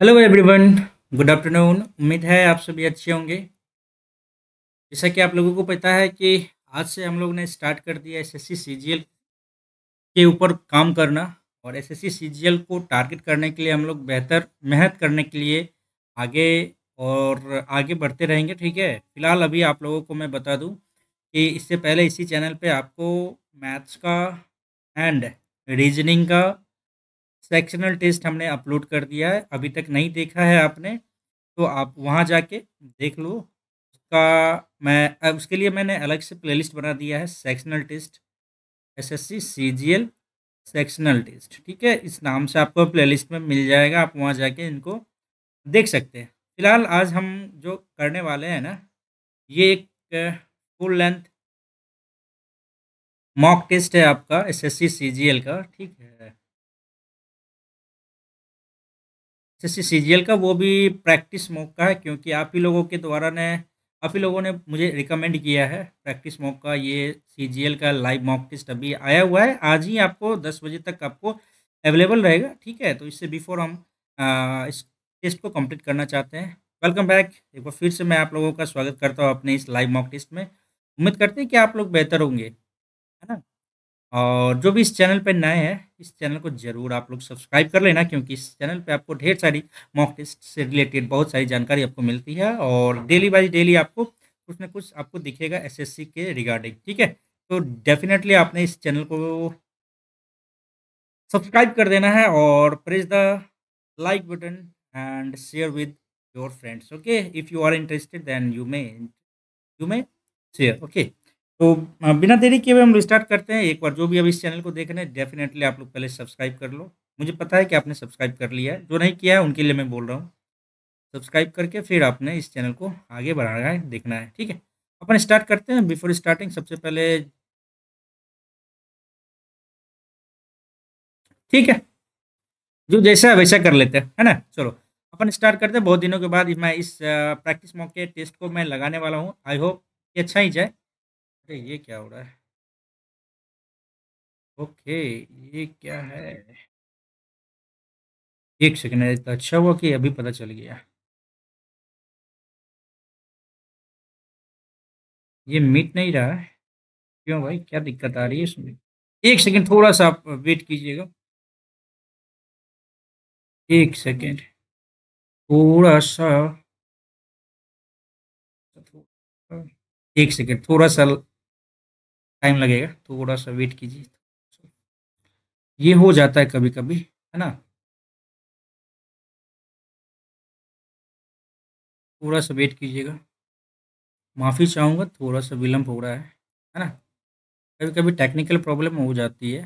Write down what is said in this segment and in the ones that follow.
Hello everyone. Good afternoon. उम्मीद है आप सभी अच्छे होंगे। जैसा कि आप लोगों को पता है कि आज से हम लोग ने स्टार्ट कर दिया एसएससी सीजीएल के ऊपर काम करना। और एसएससी सीजीएल को टारगेट करने के लिए हम लोग बेहतर मेहनत करने के लिए आगे और आगे बढ़ते रहेंगे। ठीक है, फिलहाल अभी आप लोगों को मैं बता दूं कि इससे पहले इसी चैनल पे आपको मैथ्स का एंड रीजनिंग का सेक्शनल टेस्ट हमने अपलोड कर दिया है। अभी तक नहीं देखा है आपने तो आप वहाँ जाके देख लो। उसका मैं उसके लिए मैंने अलग से प्लेलिस्ट बना दिया है, sectional test, SSC CGL sectional test. ठीक है, इस नाम से आपको प्लेलिस्ट में मिल जाएगा, आप वहाँ जाके इनको देख सकते हैं। फिलहाल आज हम जो करने वाले हैं ना, ये एक फुल लेंथ मॉक टेस्ट है आपका एसएससी सीजीएल का। ठीक है, एसएससी सीजीएल का वो भी प्रैक्टिस मॉक का है, क्योंकि आप ही लोगों ने मुझे रिकमेंड किया है प्रैक्टिस मॉक का। ये सीजीएल का लाइव मॉक टेस्ट अभी आया हुआ है, आज ही आपको 10 बजे तक आपको अवेलेबल रहेगा। ठीक है, तो इससे बिफोर हम इस टेस्ट को कंप्लीट करना चाहते हैं। वेलकम बैक, एक बार फिर से मैं आप लोगों का स्वागत करता हूँ अपने इस लाइव मॉक टेस्ट में। उम्मीद करते हैं कि आप लोग बेहतर होंगे, है ना। और जो भी इस चैनल पे नए हैं, इस चैनल को ज़रूर आप लोग सब्सक्राइब कर लेना, क्योंकि इस चैनल पे आपको ढेर सारी मॉक टेस्ट से रिलेटेड बहुत सारी जानकारी आपको मिलती है, और डेली बाय डेली आपको कुछ ना कुछ आपको दिखेगा एसएससी के रिगार्डिंग। ठीक है, तो डेफिनेटली आपने इस चैनल को सब्सक्राइब कर देना है और press the like button and share with your friends. Okay, if you are interested then you may share. Okay, तो बिना देरी किए हुए हम स्टार्ट करते हैं। एक बार जो भी अभी इस चैनल को देख रहे हैं, डेफिनेटली आप लोग पहले सब्सक्राइब कर लो। मुझे पता है कि आपने सब्सक्राइब कर लिया है, जो नहीं किया है उनके लिए मैं बोल रहा हूँ। सब्सक्राइब करके फिर आपने इस चैनल को आगे बढ़ाना है, देखना है। ठीक है, अपन स्टार्ट करते हैं। बिफोर स्टार्टिंग सबसे पहले, ठीक है, जो जैसा है वैसा कर लेते हैं, है ना। चलो अपन स्टार्ट करते हैं। बहुत दिनों के बाद मैं इस प्रैक्टिस मॉक के टेस्ट को मैं लगाने वाला हूँ। आई होप कि अच्छा ही जाए। अरे ये क्या हो रहा है? ओके, ये क्या है? एक सेकंड है, तो अच्छा हुआ कि अभी पता चल गया। ये मीट नहीं रहा है। क्यों भाई, क्या दिक्कत आ रही है इसमें? एक सेकंड, थोड़ा सा आप वेट कीजिएगा। एक सेकंड, थोड़ा सा, एक सेकंड, थोड़ा सा टाइम लगेगा, थोड़ा सा वेट कीजिए। ये हो जाता है कभी कभी, है ना। थोड़ा सा वेट कीजिएगा। माफ़ी चाहूँगा, थोड़ा सा विलम्ब हो रहा है ना। कभी कभी टेक्निकल प्रॉब्लम हो जाती है।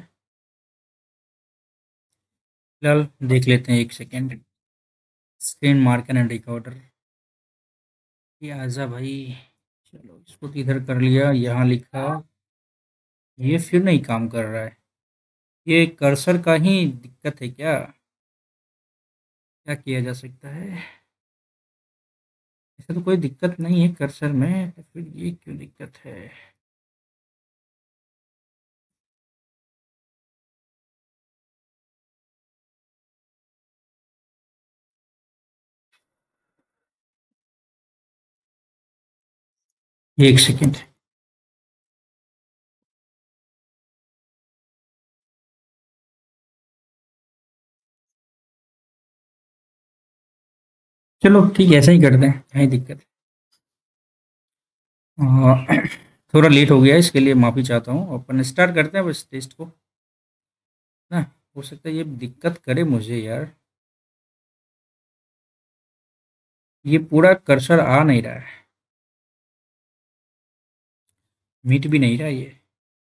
फिलहाल देख लेते हैं, एक second. Screen marker and recorder, ये आजा भाई। चलो इसको तो इधर कर लिया, यहाँ लिखा। ये फिर नहीं काम कर रहा है। ये कर्सर का ही दिक्कत है क्या? क्या किया जा सकता है? ऐसा तो कोई दिक्कत नहीं है कर्सर में, तो फिर ये क्यों दिक्कत है? एक सेकंड। चलो ठीक है, ऐसा ही करते हैं, कहीं दिक्कत। थोड़ा लेट हो गया है, इसके लिए माफ़ी चाहता हूँ। अपन स्टार्ट करते हैं बस टेस्ट को ना। हो सकता है ये दिक्कत करे मुझे यार। ये पूरा कर्सर आ नहीं रहा है, मीट भी नहीं रहा है ये।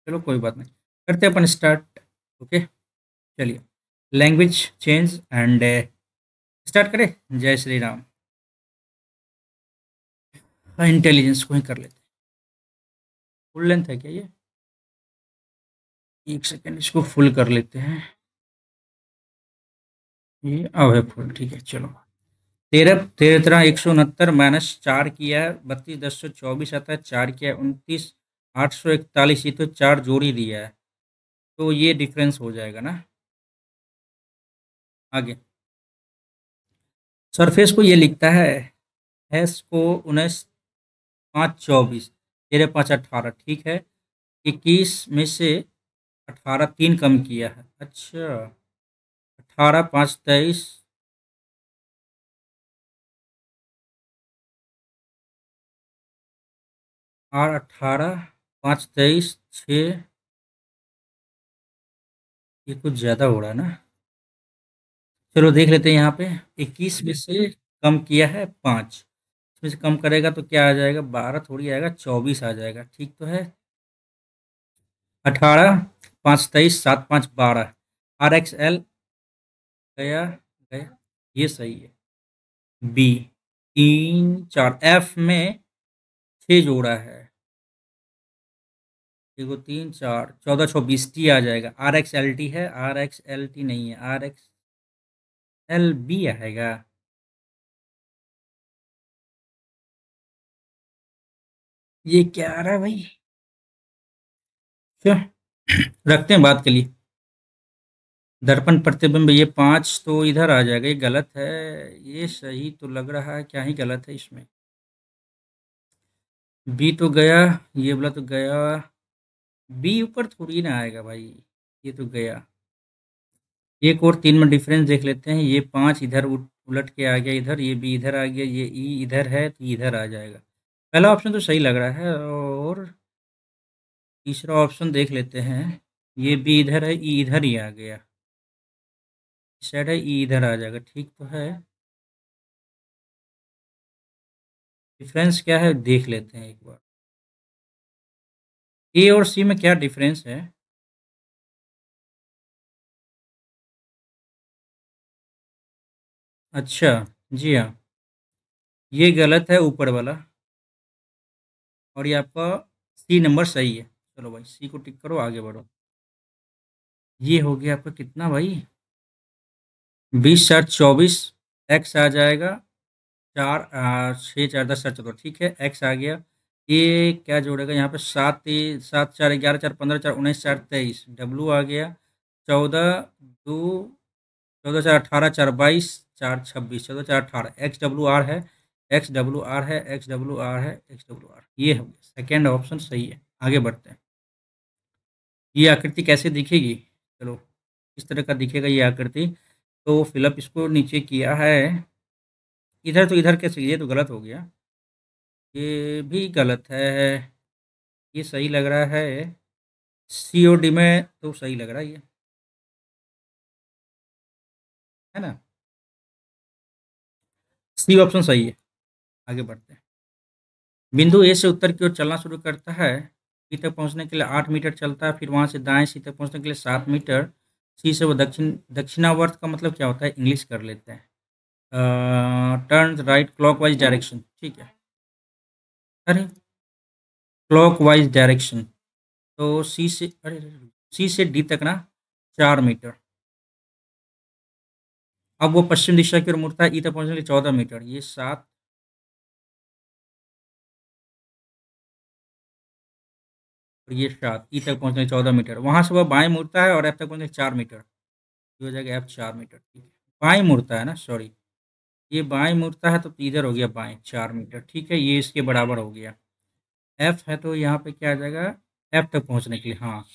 चलो कोई बात नहीं, करते हैं अपन स्टार्ट। ओके, चलिए। लैंग्वेज चेंज एंड स्टार्ट करें। जय श्री राम। हाँ, इंटेलिजेंस को ही कर लेते हैं। फुल लेंथ है क्या ये? एक सेकंड, इसको फुल कर लेते हैं। ये अब है फुल, ठीक है। चलो, तेरह तेरह तेरह 169 -4 किया है, 32 10 24 आता है, 4 किया है 29 841, ये तो 4 जोड़ ही दिया है, तो ये डिफरेंस हो जाएगा ना। आगे, सरफेस को ये लिखता है, एस को 19 5 24, 13 5 18, ठीक है। 21 में से 18 3 कम किया है, अच्छा। 18 5 23, और 18 5 23 6, ये कुछ ज़्यादा हो रहा है ना। चलो देख लेते हैं यहाँ पे। 21 में से कम किया है 5, इसमें से कम करेगा तो क्या आ जाएगा, 12 थोड़ी आएगा, 24 आ जाएगा, ठीक तो है। 18 5 23 7 5 12, RXL गया गया, ये सही है। बी 3 4, एफ में 6 जोड़ा है, देखो 3 4 14 26, टी आ जाएगा। RXLT है, RXLT नहीं है, RXLB आएगा। ये क्या आ रहा है भाई, क्यों, रखते हैं बात के लिए। दर्पण प्रतिबिंब, ये 5 तो इधर आ जाएगा, ये गलत है। ये सही तो लग रहा है, क्या ही गलत है इसमें। बी तो गया, ये वाला तो गया, बी ऊपर थोड़ी ना आएगा भाई, ये तो गया। एक और 3 में डिफरेंस देख लेते हैं। ये 5 इधर उलट के आ गया इधर, ये बी इधर आ गया, ये ई इधर है तो इधर आ जाएगा। पहला ऑप्शन तो सही लग रहा है, और तीसरा ऑप्शन देख लेते हैं। ये बी इधर है, ई इधर ही आ गया, इस साइड है, ई इधर आ जाएगा, ठीक तो है। डिफरेंस क्या है देख लेते हैं एक बार। ए और सी में क्या डिफरेंस है। अच्छा, जी हाँ, ये गलत है ऊपर वाला, और ये आपका सी नंबर सही है। चलो भाई, सी को टिक करो, आगे बढ़ो। ये हो गया आपका कितना भाई, 20 4 24, एक्स आ जाएगा। 4 6 4 10 4 14, ठीक है, एक्स आ गया। ये क्या जोड़ेगा यहाँ पे, 7 7 4 11 4 15 4 19 4 23, डब्लू आ गया। 14 2, 14 4 18 4 22, 4 26, 14 4 18, XWR है, XWR है, XWR है, XWR, ये हो गया, सेकेंड ऑप्शन सही है। आगे बढ़ते हैं। ये आकृति कैसे दिखेगी, चलो, इस तरह का दिखेगा ये आकृति। तो फिलअप इसको नीचे किया है, इधर तो इधर कैसे, ये तो गलत हो गया, ये भी गलत है, ये सही लग रहा है। COD में तो सही लग रहा है ये, है ना। सी ऑप्शन सही है। आगे बढ़ते हैं। बिंदु ए से उत्तर की ओर चलना शुरू करता है, सी तक पहुंचने के लिए 8 मीटर चलता है, फिर वहां से दाएं सी तक पहुंचने के लिए 7 मीटर। सी से वो दक्षिणावर्त का मतलब क्या होता है, इंग्लिश कर लेते हैं। टर्न राइट क्लॉकवाइज डायरेक्शन, ठीक है। अरे, क्लॉकवाइज डायरेक्शन, तो सी से, अरे सी से डी तक ना 4 मीटर। अब वो पश्चिम दिशा की ओर मुड़ता है, ई तक पहुंचने के लिए 14 मीटर, ये 7, और ये 7, ई तक पहुंचने के लिए 14 मीटर, वहां से वह बाएं मुड़ता है और एफ तक पहुंचने के लिए 4 मीटर, ये हो जाएगा एफ 4 मीटर, ठीक है। बाएं मुड़ता है ना, सॉरी, ये बाएं मुड़ता है तो इधर हो गया बाएं 4 मीटर, ठीक है, ये इसके बराबर हो गया। एफ है तो यहाँ पे क्या आ जाएगा, एफ तक पहुंचने के लिए, हाँ।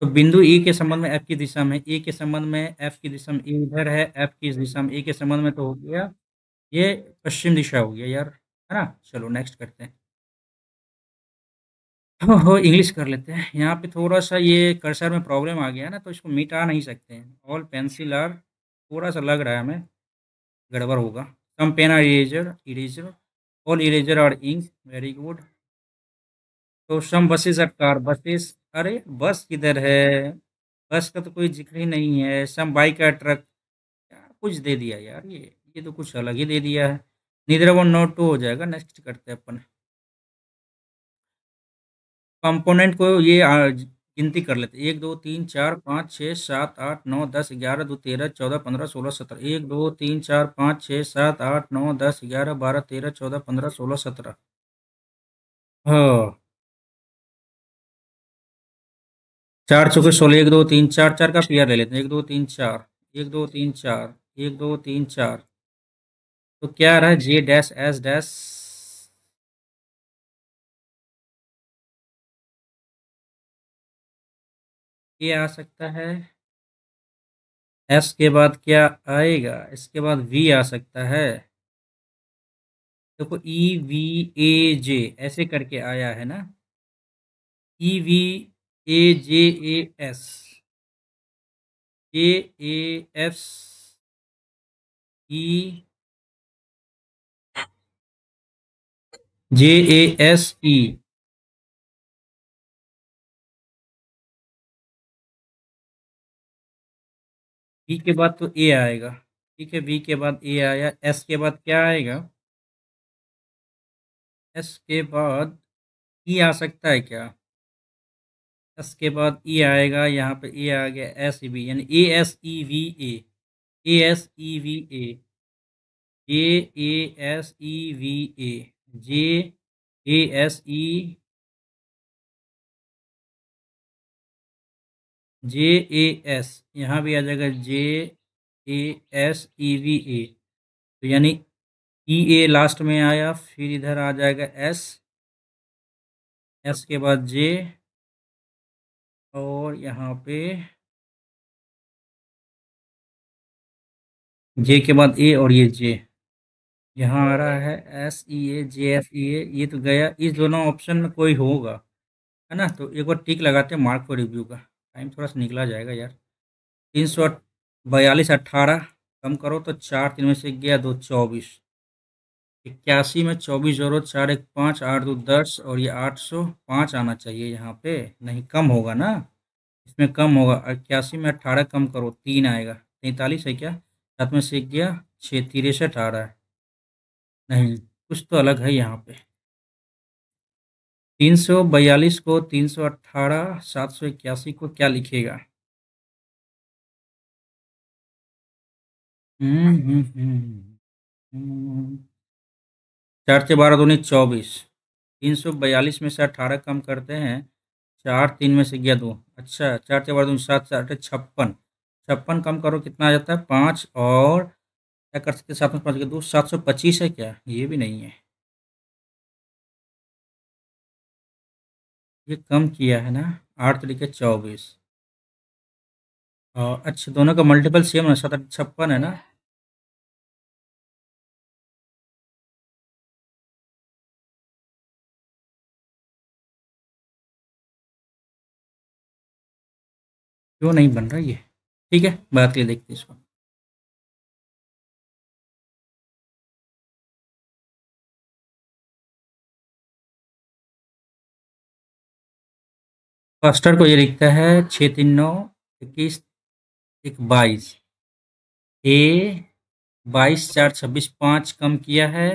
तो बिंदु ई के संबंध में एफ की दिशा में, ए के संबंध में एफ की दिशा में, ई इधर है, एफ की इस दिशा में, ए के संबंध में तो हो गया, ये पश्चिम दिशा हो गया यार, है ना। चलो नेक्स्ट करते हैं। हो इंग्लिश कर लेते हैं। यहाँ पे थोड़ा सा ये कर्सर में प्रॉब्लम आ गया ना, तो इसको मिटा नहीं सकते हैं। ऑल पेंसिल आर, थोड़ा सा लग रहा है हमें गड़बड़ होगा। Some pen or eraser, eraser, all eraser or ink, very good. तो some buses or car, buses, अरे बस किधर है, बस का तो कोई जिक्र ही नहीं है। सम बाइक आर ट्रक, यार कुछ दे दिया यार, ये तो कुछ अलग ही दे दिया है। नीदर वन नॉट टू हो जाएगा, नेक्स्ट करते हैं अपन। कंपोनेंट को ये गिनती कर लेते हैं, 1 2 3 4 5 6 7 8 9 10 11 12 13 14 15 16 17, 1 2 3 4 5 6 7 8 9 10 11 12 13 14 15 16 17। हाँ, 4 चौके 16, 1 2 3 4, चार का पेयर ले लेते हैं, 1 2 3 4, 1 2 3 4, 1 2 3 4, तो क्या आ रहा है, जे डैश एस डैश, ये आ सकता है। एस के बाद क्या आएगा, इसके बाद वी आ सकता है। देखो ई वी ए जे ऐसे करके आया है ना, E V A J A S, J A S E, J A S E. B के बाद तो ए आएगा। ठीक है, बी के बाद ए आया, एस के बाद क्या आएगा, एस के बाद ई आ सकता है क्या, एस के बाद ई आएगा, यहाँ पे ए आ गया, एस बी यानी ए S E V A, A S E V A, J A S E V A, J A S E, J A S, यहाँ भी आ जाएगा जे ए एस ई वी ए, तो यानी ई ए लास्ट में आया, फिर इधर आ जाएगा एस, एस के बाद जे, और यहाँ पे जे के बाद ए, और ये जे, यहाँ आ रहा है एस ई ए जे एफ ई ए, ये तो गया, इस दोनों ऑप्शन में कोई होगा, है ना। तो एक बार टिक लगाते हैं मार्क फॉर रिव्यू का, टाइम थोड़ा सा निकला जाएगा यार। 342 18, कम करो तो 4 3 में से गया 2 24, 81 में 24 जोड़ो, 4 1 5, 8 2 10, और ये 805 आना चाहिए यहाँ पे, नहीं कम होगा ना, इसमें कम होगा। 81 में 18 कम करो, 3 आएगा, 43 है क्या, 7 में से गया 6, 63 आ रहा है, नहीं कुछ तो अलग है यहाँ पे। 342 को 318, 781 को क्या लिखेगा। हम्म। 4 से 12 दूनी 24, 342 में से 18 कम करते हैं, 4 3 में से गया 2, अच्छा 4 से 12 दूनी 7, 7 8 56, 56 कम करो कितना आ जाता है 5, और क्या कर सकते हैं, 7 में 5 के 2, 725 है क्या, ये भी नहीं है, ये कम किया है ना, 8 3 के 24, और अच्छा दोनों का मल्टीपल सेम है, 7 8 56 है ना। क्यों नहीं बन रहा ये, ठीक है बात के लिए देखते हैं इसको। फास्टर को ये लिखता है 6 3 9 21 1 22, ए 22 4 26 5 कम किया है,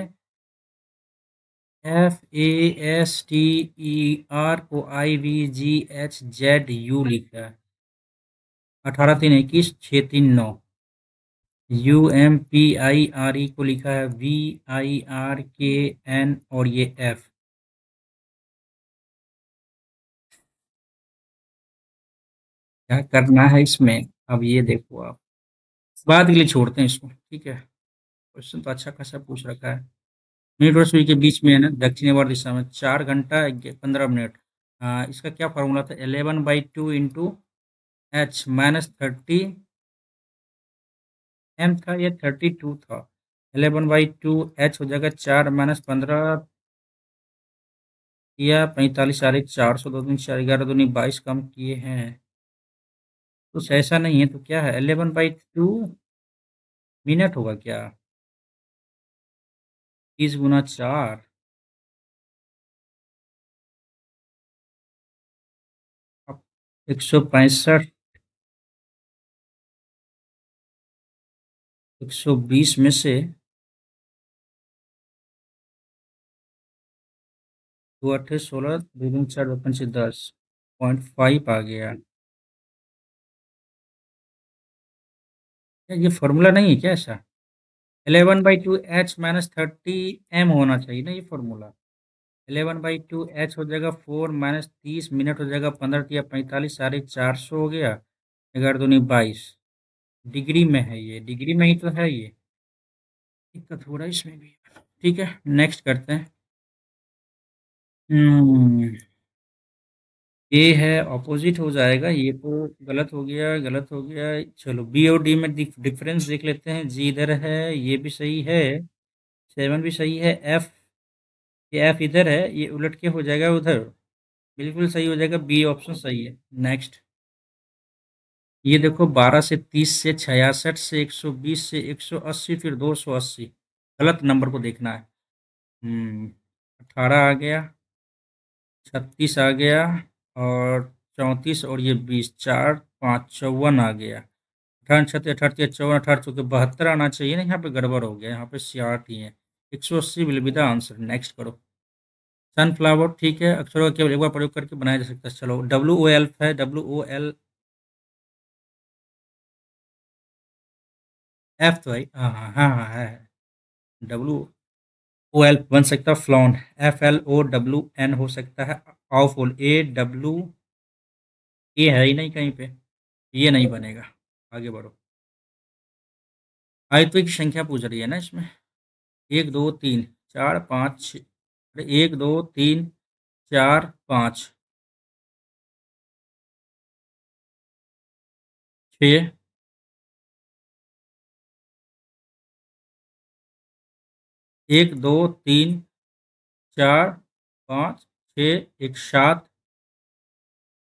F A S T E R को I V G H Z U लिखा है, 18 3 21 6 3 9, U M P I R E को लिखा है V I R K N, और ये एफ, क्या करना है इसमें, अब ये देखो आप, बाद के लिए छोड़ते हैं इसको, ठीक है। क्वेश्चन तो अच्छा खासा पूछ रखा है। मिनट और सुई के बीच में है ना, दक्षिणावर्त दिशा में 4 घंटा 15 मिनट, इसका क्या फॉर्मूला था, 11/2 × H-30 M था, ये 32 था, 11/2 H हो जाएगा 4 - 15 या 45, 400 2 दूनी 4, 11 दूनी 22 कम किए हैं, कुछ ऐसा नहीं है, तो क्या है 11/2 मिनट होगा क्या, 30 × 4, 165, 120 में से 2 8 16, 2 4 10, 0.5 आ गया। क्या ये फॉर्मूला नहीं है क्या ऐसा, 11/2 H - 30 M होना चाहिए ना ये फॉर्मूला, 11/2 H हो जाएगा 4 - 30 मिनट हो जाएगा 15 या 45, 450 हो गया, 11 दूनी 22, डिग्री में है ये, डिग्री में ही तो है ये, दिक्कत हो रहा है इसमें भी। ठीक है, नेक्स्ट करते हैं। हम्म, ए है, ऑपोजिट हो जाएगा ये तो। गलत हो गया, गलत हो गया। चलो बी और डी में डिफरेंस देख लेते हैं। जी इधर है, ये भी सही है। 7 भी सही है। एफ, ये एफ इधर है, ये उलट के हो जाएगा उधर। बिल्कुल सही हो जाएगा, बी ऑप्शन सही है। नेक्स्ट। ये देखो 12 से 30 से 66 से 120 से 180 फिर 280। गलत नंबर को देखना है। 18 आ गया, 36 आ गया, और 34, और ये 20, 4 5 54 आ गया। 18 छत्तीस 18 चौवन 18 72 आना चाहिए ना, यहाँ पे गड़बड़ हो गया, यहाँ पे 66 ही है। 180 will be the answer. Next करो। सनफ्लावर, ठीक है, अक्षरों का केवल एक बार प्रयोग करके बनाया जा सकता है। चलो WOL है, WOL। एफ तो है, हाँ हाँ हाँ हाँ है। WOL बन सकता है फ्लॉन। FLOWN हो सकता है। ऑफुल, ए है ही नहीं कहीं पे, ये नहीं बनेगा। आगे बढ़ो। आयतों की संख्या पूछ रही है ना इसमें। 1 2 3 4 5 6। अरे 1 2 3 4 5 6। 1 2 3 4 5 6, एक 7।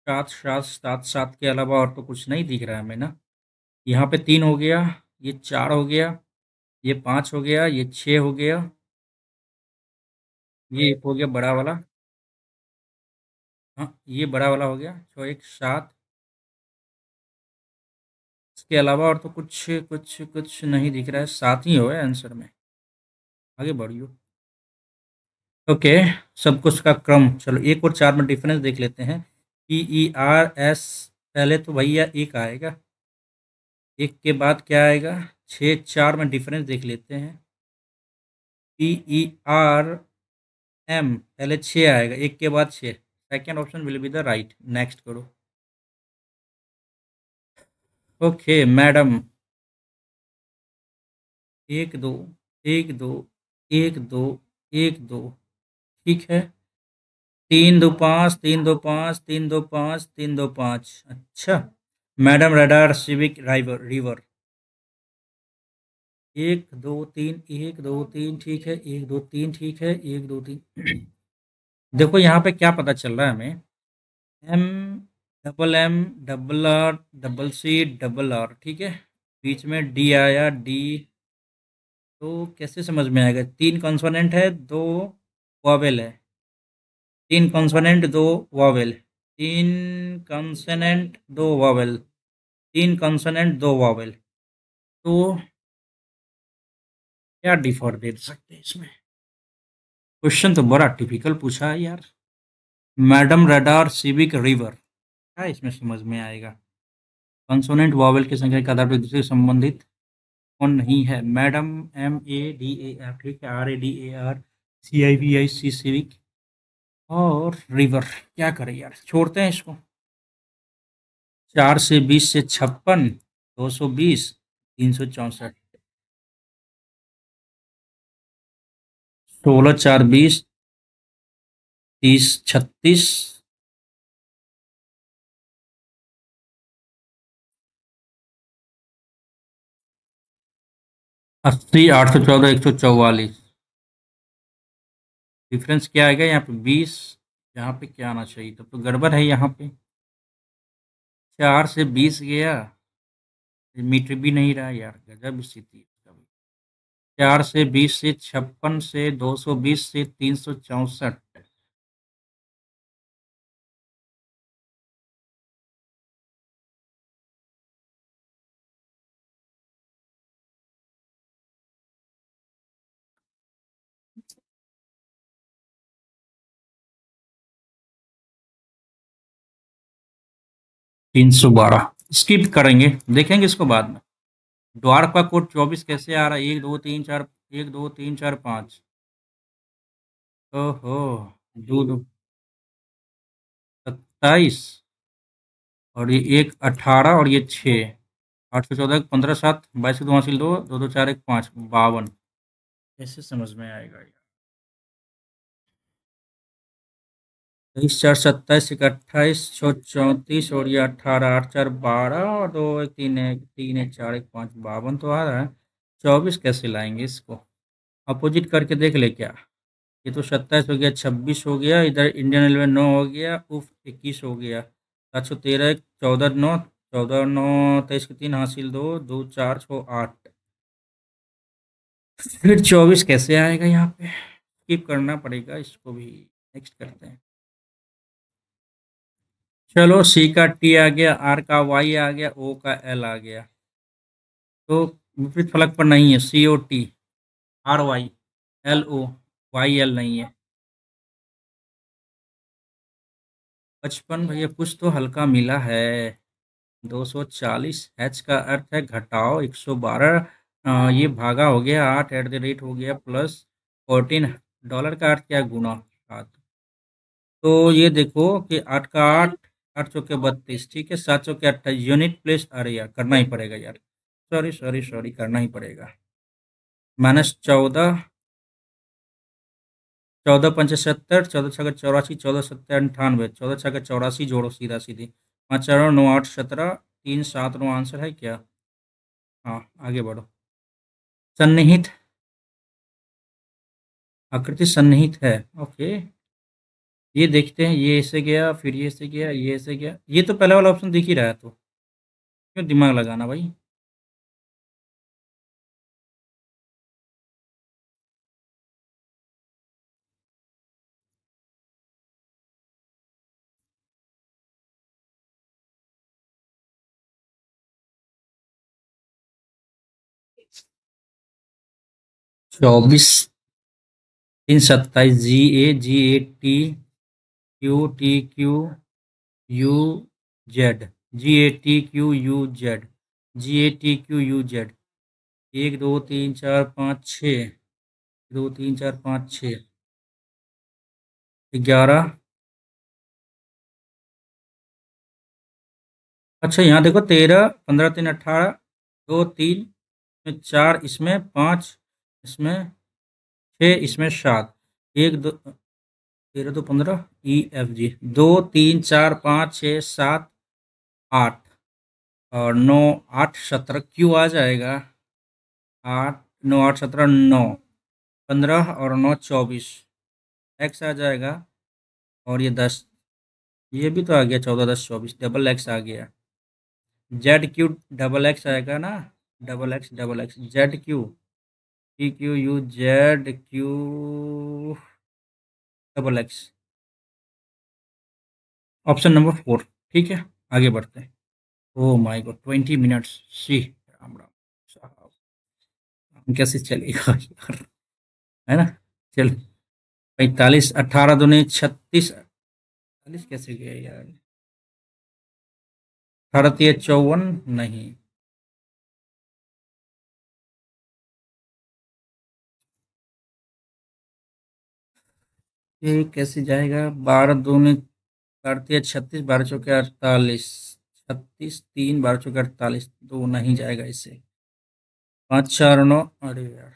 7 7 7 7 के अलावा और तो कुछ नहीं दिख रहा है हमें ना। यहाँ पे 3 हो गया, ये 4 हो गया, ये 5 हो गया, ये 6 हो गया, ये एक हो गया बड़ा वाला। हाँ ये बड़ा वाला हो गया, तो एक 7। इसके अलावा और तो कुछ कुछ कुछ नहीं दिख रहा है, 7 ही हो है आंसर में। आगे बढ़ियो। ओके, सब कुछ का क्रम। चलो 1 और 4 में डिफरेंस देख लेते हैं। PERS, पहले तो भैया एक आएगा, एक के बाद क्या आएगा? 6 4 में डिफरेंस देख लेते हैं। PERM, पहले 6 आएगा, एक के बाद 6। Second option will be the right. Next करो। Okay madam. 1 2 1 2 1 2 1 2। ठीक है। 3 2 5 3 2 5 3 2 5 3 2 5। अच्छा। Madam radar civic राइवर river. 1 2 3 1 2 3 ठीक है, 1 2 3 ठीक है, 1 2 3। देखो यहाँ पे क्या पता चल रहा है हमें। एम, M RRC, ठीक है। बीच में डी आया, डी। तो कैसे समझ में आएगा? 3 कॉन्सोनेंट है, 2 वॉवेल है। 3 consonant 2 vowel. 3 consonant 2 vowel. 3 consonant 2 vowel. तो क्या डिफर दे सकते हैं इसमें? क्वेश्चन तो बड़ा टिपिकल पूछा है यार। मैडम रडार सिविक रिवर, क्या इसमें समझ में आएगा? कंसोनेंट वॉवेल की संख्या के आधार पर एक दूसरे से संबंधित कौन नहीं है? मैडम, MADAR, ठीक है, RADAR, CIVIC सिविक, और रिवर। क्या करें यार, छोड़ते हैं इसको। 4 से 20 से 56, 220, 364। 16 4 20, 30 36। 80 814 144। डिफरेंस क्या आएगा यहाँ पे? 20। यहाँ पे क्या आना चाहिए? तब तो गड़बड़ है यहाँ पे। 4 से 20 गया, मीटर भी नहीं रहा यार, गजब स्थिति है इसका भी। 4 से 20 से 56 से 220 से 364। 312 स्किप करेंगे, देखेंगे इसको बाद में। द्वार का कोड 24 कैसे आ रहा है? 1 2 3 4, 1 2 3 4 5। ओहो। 27, और ये एक 18, और ये 6। 814 15 7 22 2 हासिल 2 2 2 4 1 5 52। कैसे समझ में आएगा यार? 23 4 27 1 28 और ये 18 8 4 12 और 2 1 3 1 3 1 4 1 5 52 तो आ रहा है। 24 कैसे लाएंगे इसको? अपोजिट करके देख ले क्या? ये तो 27 हो गया, 26 हो गया, इधर इंडियन रेलवे 9 हो गया, उफ 21 हो गया, 713 14 9 14 9 23 के 3 हासिल 2 2 4 6 8। फिर 24 कैसे आएगा यहाँ पे? स्किप करना पड़ेगा इसको भी। नेक्स्ट करते हैं। चलो, सी का टी आ गया, आर का वाई आ गया, ओ का एल आ गया। तो विपरीत फलक पर नहीं है, C O T, R Y, L O, Y L नहीं है। 55 भैया कुछ तो हल्का मिला है। 240 एच का अर्थ है घटाओ 112, ये भागा हो गया 8 एट द रेट हो गया प्लस 14, डॉलर का अर्थ क्या, गुना 7। तो ये देखो कि 8 का 8, 8 चौके 32, ठीक है, 7 चौके 28, यूनिट प्लेस, अरे यार करना ही पड़ेगा यार, सॉरी सॉरी सॉरी, करना ही पड़ेगा। -14, 14 पंचे 70, 14 छक्के 84, 14 सत्ते 98, 14 छक्के 84 जोड़ो सीधा सीधी, 5 4 9 8 17, 3 7 9 आंसर है क्या? हाँ आगे बढ़ो। सन्निहित, आकृति सन्निहित है, ओके। ये देखते हैं, ये ऐसे गया, फिर ये ऐसे गया, ये ऐसे गया, ये तो पहला वाला ऑप्शन दिख ही रहा है, तो क्यों दिमाग लगाना भाई। 24 3 27, GATQTQUUZ, GATQUZ, GATQUZ, 1 2 3 4 5 6, 2 3 4 5 6, 11। अच्छा यहाँ देखो, 13 15 3 18, 2 3 इसमें 4, इसमें 5, इसमें 6, इसमें 7, 1 2 13 2 15, EFG, 2 3 4 5 6 7 8 और 9 8 17 क्यू आ जाएगा। 8 9 8 17 9, 15 और 9 24, एक्स आ जाएगा। और ये 10, ये भी तो आ गया, 14 10 24, डबल एक्स आ गया। ZQ डबल एक्स आएगा ना, double x ZQ, TQUZQ double x, option number 4, ठीक है। आगे बढ़ते हैं। ओ माय गॉड, 20 मिनट्स, सी राम राम साहब, हम कैसे चलेगा यार, है ना। चल, 45 18 दूनी 36, 40 कैसे गया यार, 18 3 54, नहीं। ये कैसे जाएगा, 12 दूनी करती है 36, 12 चौके 48, 36 3, 12 चौके 48, दो नहीं जाएगा इससे। 5 4 9, अरे यार,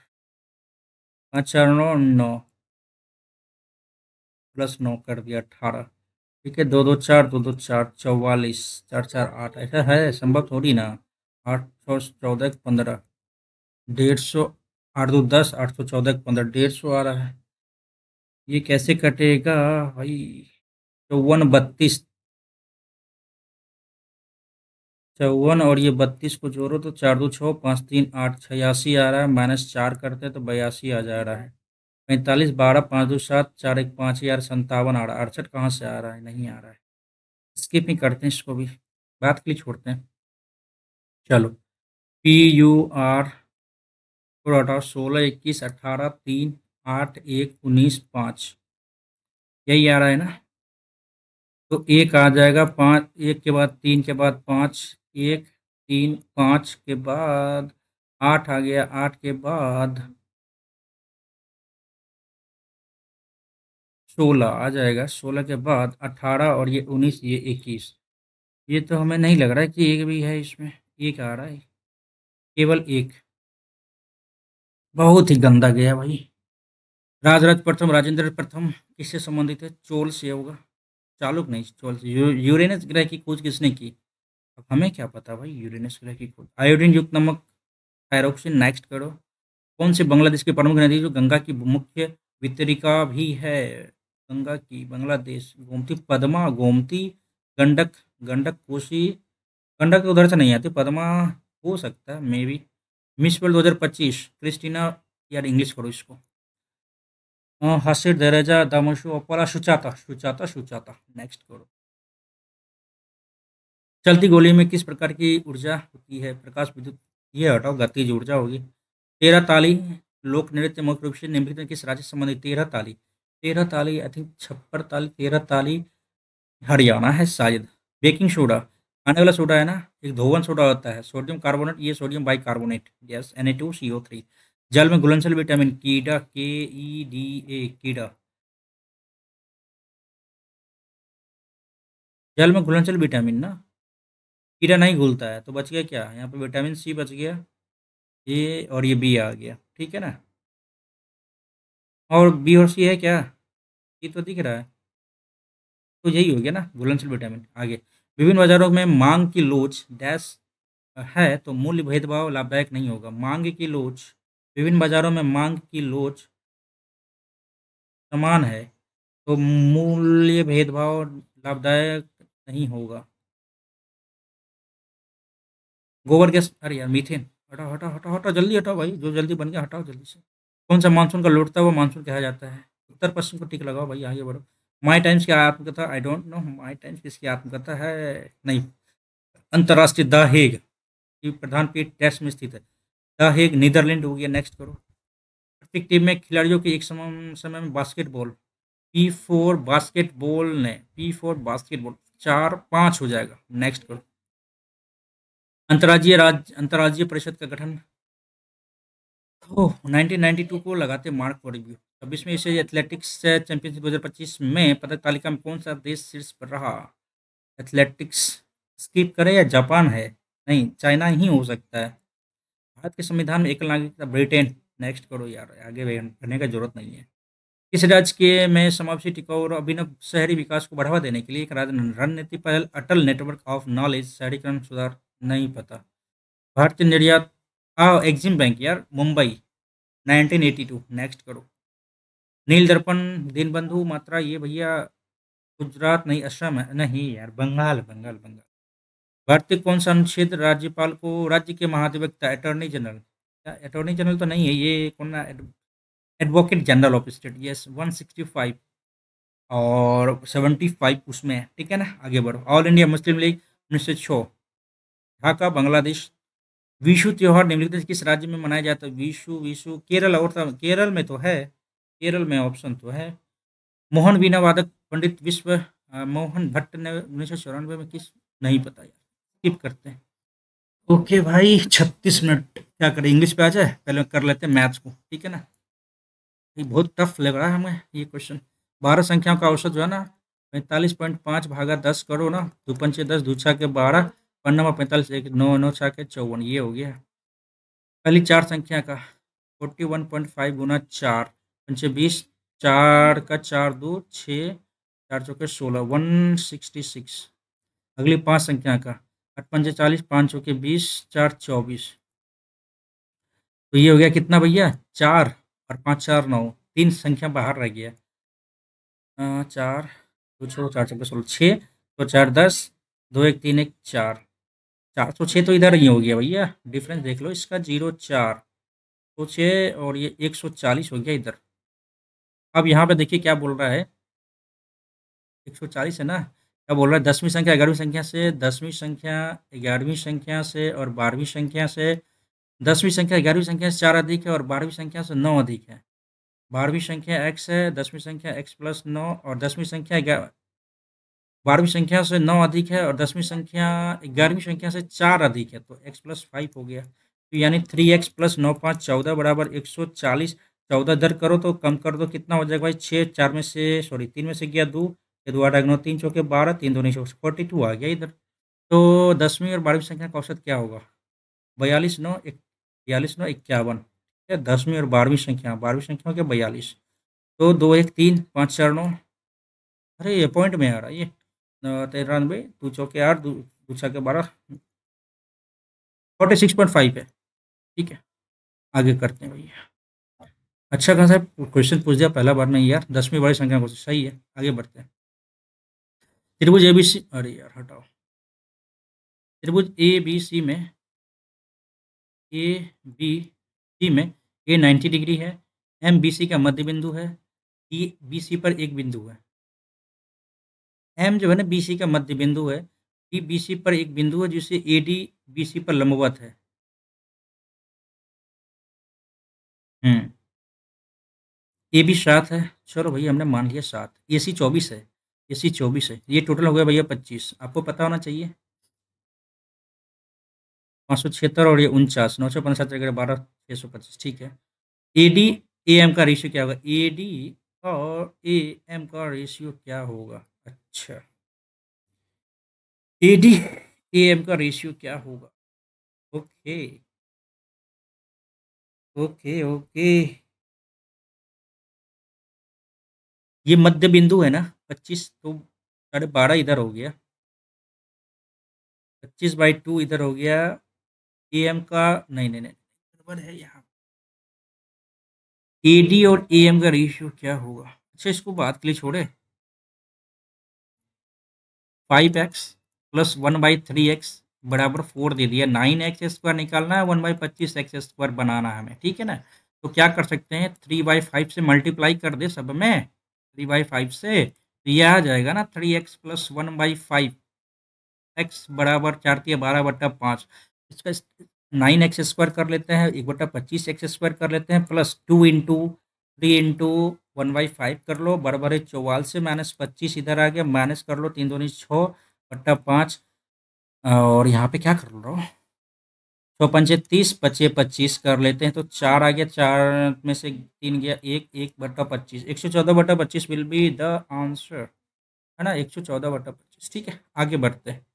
5 4 9 9, +9 कर दिया 18, ठीक है। 2 2 4 44, 4 4 8, ऐसा है संभव थोड़ी ना। 8 14 15, 150, 8 2 10, 8 2 14 15, 150 आ रहा है। ये कैसे कटेगा भाई? 54 32, 54 और ये 32 को जोड़ो तो 4 2 6 5 3 8, 86 आ रहा है, -4 करते तो 82 आ जा रहा है। 45 12 5 2 7 4 1 5 यार, 57 आ रहा है, 68 कहाँ से आ रहा है, नहीं आ रहा है। स्किप ही करते हैं इसको भी, बात के लिए छोड़ते हैं। चलो, PUR, और हटाओ, 16 21 18 3 8 1 19 5, यही आ रहा है ना। तो एक आ जाएगा, 5 1 के बाद 3 के बाद 5, 1 3 5 के बाद 8 आ गया, 8 के बाद 16 आ जाएगा, 16 के बाद 18 और ये 19, ये 21। ये तो हमें नहीं लग रहा है कि एक भी है इसमें, एक आ रहा है, केवल एक। बहुत ही गंदा गया भाई। राजराज प्रथम राजेंद्र प्रथम किससे संबंधित है? चोल से होगा। चालुक नहीं, चोल से। यूरेनस ग्रह की खोज किसने की? अब हमें क्या पता भाई, यूरेनस ग्रह की खोज। आयोडीन युक्त नमक, थायरोक्सिन। नेक्स्ट करो। कौन सी बांग्लादेश की प्रमुख नदी जो गंगा की मुख्य वितरिका भी है? गंगा की बांग्लादेश गोमती, पद्मा, गोमती, गंडक। गंडक, कोसी। गंडक उधर से नहीं आती, पद्मा हो सकता है maybe. Miss World 2025 Christina. यार इंग्लिश करो इसको। हसिर दरेजा दामोशु अपोला सुचाता सुचाता सुचाता। नेक्स्ट करो। चलती गोली में किस प्रकार की ऊर्जा होती है? प्रकाश, विद्युत। ये हटाओ, गतिज ऊर्जा होगी। तेरह ताली लोक नृत्य मुख्य रूप से निम्नलिखित में किस राज्य से संबंधित? तेरह ताली। तेरह ताली आई थिंक छप्पर ताली, तेरह ताली हरियाणा है शायद। बेकिंग सोडा, खाने वाला सोडा है ना? एक धोवन सोडा होता है। सोडियम कार्बोनेट, ये सोडियम बाइकार्बोनेट। Yes, Na2CO3। जल में घुलनशील विटामिन कीड़ा, KEDA, कीड़ा। जल में घुलनशील विटामिन ना, कीड़ा नहीं घुलता है, तो बच गया क्या यहाँ पे? विटामिन सी बच गया। ए और ये बी आ गया, ठीक है ना? और बी और सी है क्या? ये तो दिख रहा है। तो यही हो गया ना घुलनशील विटामिन। आगे। विभिन्न बाजारों में मांग की लोच डैश है तो मूल्य भेदभाव लाभदायक नहीं होगा। मांग की लोच, विभिन्न बाजारों में मांग की लोच समान है तो मूल्य भेदभाव लाभदायक नहीं होगा। गोबर गैस, अरे यार मीथेन। हटाओ हटाओ हटाओ हटाओ, जल्दी हटाओ भाई, जो जल्दी बन गया हटाओ जल्दी से। कौन सा मानसून का लौटता हुआ मानसून कहा जाता है? उत्तर पश्चिम को टिक लगाओ भाई, आगे बढ़ो। माई टाइम्स की आत्मकथा, I don't know my times किसकी आत्मकथा है। नहीं। अंतर्राष्ट्रीय द हेग की प्रधान पीठ देश में स्थित है? द हेग, नीदरलैंड हो गया। नेक्स्ट करो। प्रत्येक टीम में खिलाड़ियों की एक समय में बास्केटबॉल, P4 बास्केटबॉल ने, P4 बास्केटबॉल, चार पाँच हो जाएगा। नेक्स्ट करो। अंतर्राज्यीय परिषद का गठन। ओह, 1992 को लगाते मार्क फॉर रिव्यू। 26वें एशियाई एथलेटिक्स चैंपियनशिप 2025 में पदक तालिका में कौन सा देश शीर्ष पर रहा? एथलेटिक्स स्किप करें या जापान है? नहीं, चाइना ही हो सकता है। भारत के संविधान में एकल नागरिकता, ब्रिटेन। नेक्स्ट करो यार, आगे बढ़ने का जरूरत नहीं है। इस राज्य के में समावेशी, टिकाऊ और अभिनव शहरी विकास को बढ़ावा देने के लिए एक रणनीति पहल अटल नेटवर्क ऑफ नॉलेज शहरीकरण सुधार। नहीं पता। भारतीय निर्यात, एग्जिम बैंक यार, मुंबई, 1982। नेक्स्ट करो। नील दर्पण, दीनबंधु मात्रा, ये भैया गुजरात नहीं, असम है। नहीं यार, बंगाल बंगाल बंगाल। भारतीय कौन सा अनुच्छेद राज्यपाल को राज्य के महाधिवक्ता, अटॉर्नी जनरल? अटॉर्नी जनरल तो नहीं है ये, कौन? Advocate general of state. Yes, 165 और 75 उसमें है, ठीक है ना? आगे बढ़ो। All India Muslim league 1906, Dhaka, Bangladesh. Vishu त्योहार निम्नलिखित में से किस राज्य में मनाया जाता है? विशु विशु केरल, और केरल में तो है। केरल में ऑप्शन तो है। मोहन वीणा वादक पंडित विश्व मोहन भट्ट ने 1994 में किस? नहीं पता यार, स्किप करते हैं। ओके भाई, 36 मिनट क्या करें, इंग्लिश पे आ जाए, पहले कर लेते हैं मैथ्स को, ठीक है ना? ये बहुत टफ लग रहा है हमें ये क्वेश्चन। 12 संख्याओं का औसत जो है ना, 45.5 भागा 10 करो ना। दो पंचे 10, दो छा के 12, पन्ना 45, एक नौ, नौ छा के 54, ये हो गया। पहली चार संख्या का 41.5 गुना चार, पंचे 20, चार का चार दो छः, चार चौके 16, 166। अगली पांच संख्या का, आठ पंचे 40, पाँच चौके 20, चार 24। तो ये हो गया कितना भैया? चार। और पाँच चार नौ, तीन संख्या बाहर रह गया। चार, दो छः, चार चौके 16, छः। तो चार 10, दो एक तीन एक चार, 406 तो इधर ही हो गया भैया। डिफरेंस देख लो इसका, 0 4, तो 6 और ये 140 हो गया इधर। अब यहाँ पे देखिए क्या बोल रहा है। 140 है ना? क्या बोल रहा है? 10वीं संख्या 11वीं संख्या से, 10वीं संख्या 11वीं संख्या से और 12वीं संख्या से। 10वीं संख्या 11वीं संख्या से 4 अधिक है और 12वीं संख्या से 9 अधिक है। 12वीं संख्या x है, 10वीं संख्या x प्लस 9 और 10वीं संख्या 12वीं संख्या से 9 अधिक है और 10वीं संख्या 11वीं संख्या से 4 अधिक है, तो x प्लस 5 हो गया। तो यानी 3x प्लस 9 5 14 बराबर 140। 14 इधर करो तो कम कर दो, कितना हो जाएगा भाई? 6, 4 में से सॉरी 3 में से गया 2, ये 2 8 9 3 चौके 12, 3 2 नहीं 42 आ गया इधर। तो 10वीं और 12वीं संख्या का औसत क्या होगा? 42 9 41 9 51। क्या 10वीं और 12वीं संख्या क्या 42। तो 2 1 3 5 4 9। अरे ये पॉइंट में आ रहा है ये। 93 दो चौके 8 दो छक्के 12 46.5 है। ठीक है, आगे करते हैं भैया। अच्छा खासा क्वेश्चन पूछ दिया पहला बार में यार, 10वीं बड़ी संख्या को सही है। आगे बढ़ते हैं। त्रिभुज ABC, अरे यार हटाओ। त्रिभुज ABC में ए बी सी में ए 90 डिग्री है, एम बी सी का मध्य बिंदु है, ई बी सी पर एक बिंदु है। एम जो है ना बी सी का मध्य बिंदु है, ई बी सी पर एक बिंदु है जिसे ए डी बी सी पर लंबवत है। हम्म। ए बी 7 है। चलो भैया हमने मान लिया 7। ए सी 24 है। ए सी 24 है। ये टोटल हो गया भैया 25। आपको पता होना चाहिए। 576 और ये 49, 955 12 625। ठीक है। ए डी ए एम का रेशियो क्या होगा? ए डी और ए एम का रेशियो क्या होगा? अच्छा, ए डी ए एम का रेशियो क्या होगा? Okay okay okay. ये मध्य बिंदु है ना 25, तो 12.5 इधर हो गया, 25/2 इधर हो गया। ए एम का नहीं नहीं नहीं गड़बड़ है यहाँ। ए डी और ए एम का रेशियो क्या होगा? अच्छा, इसको बात के लिए छोड़े। 5x प्लस 1/3x बराबर 4 दे दिया। 9x² निकालना है, 1/25x² बनाना है हमें। ठीक है ना? तो क्या कर सकते हैं, 3/5 से मल्टीप्लाई कर दे सब में, 3/5 से, तो यह आ जाएगा ना 3x प्लस 1/5 एक्स बराबर 4×12/5। इसका 9x² कर लेते हैं, 1/25x² कर लेते हैं, प्लस 2 × 3 × 1/5 कर लो, बराबर है 44 से -25 इधर आ गया, माइनस कर लो, 3×2 = 6/5। और यहाँ पे क्या कर लो, 6×5 = 30, बचे 25 कर लेते हैं, तो 4 आ गया, 4 में से 3 गया, 1/25, 114/25 विल बी द आंसर, है ना, 114/25। ठीक है, आगे बढ़ते हैं।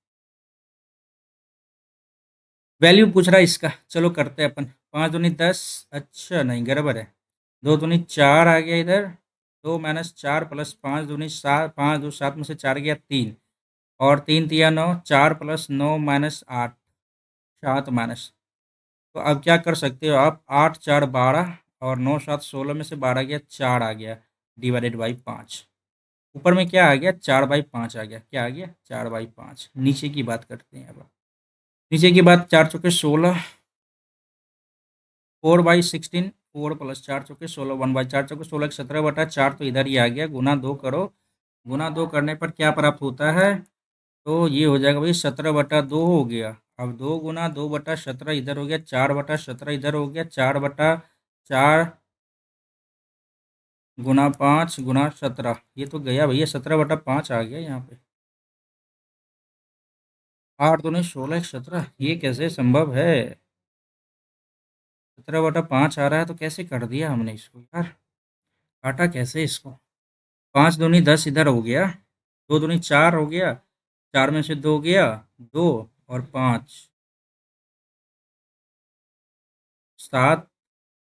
वैल्यू पूछ रहा है इसका, चलो करते हैं अपन। 5 दूनी 10, अच्छा नहीं गड़बड़ है। 2 दूनी 4 आ गया इधर, 2 - 4 प्लस 5 दूनी 7, 5 2 7 में से 4 गया 3, और 3 × 3 = 9, 4 प्लस 9 - 8, 7 माइनस। तो अब क्या कर सकते हो आप, 8 × 4 = 12, और 9 7 16 में से 12 गया, 4 आ गया, /5। ऊपर में क्या आ गया, 4/5 आ गया। क्या आ गया, 4/5। नीचे की बात करते हैं अब। नीचे की बात, 4×4 = 16, 4/16, 4 प्लस 4×4 = 1/4×4 17/4, तो इधर ही आ गया। गुना 2 करो, गुना 2 करने पर क्या प्राप्त होता है, तो ये हो जाएगा भाई 17/2 हो गया। अब 2 × 2 = 17 इधर हो गया, 4/17 इधर हो गया, 4/4 गुना 5 गुना 17, ये तो गया भैया, 17/5 आ गया यहाँ पे। 8 दूनी 16 17, ये कैसे संभव है? 17/5 आ रहा है, तो कैसे कर दिया हमने इसको यार, काटा कैसे इसको? 5 दूनी 10 इधर हो गया, 2 दूनी 4 हो गया, 4 में से 2 गया, 2, और 5, 7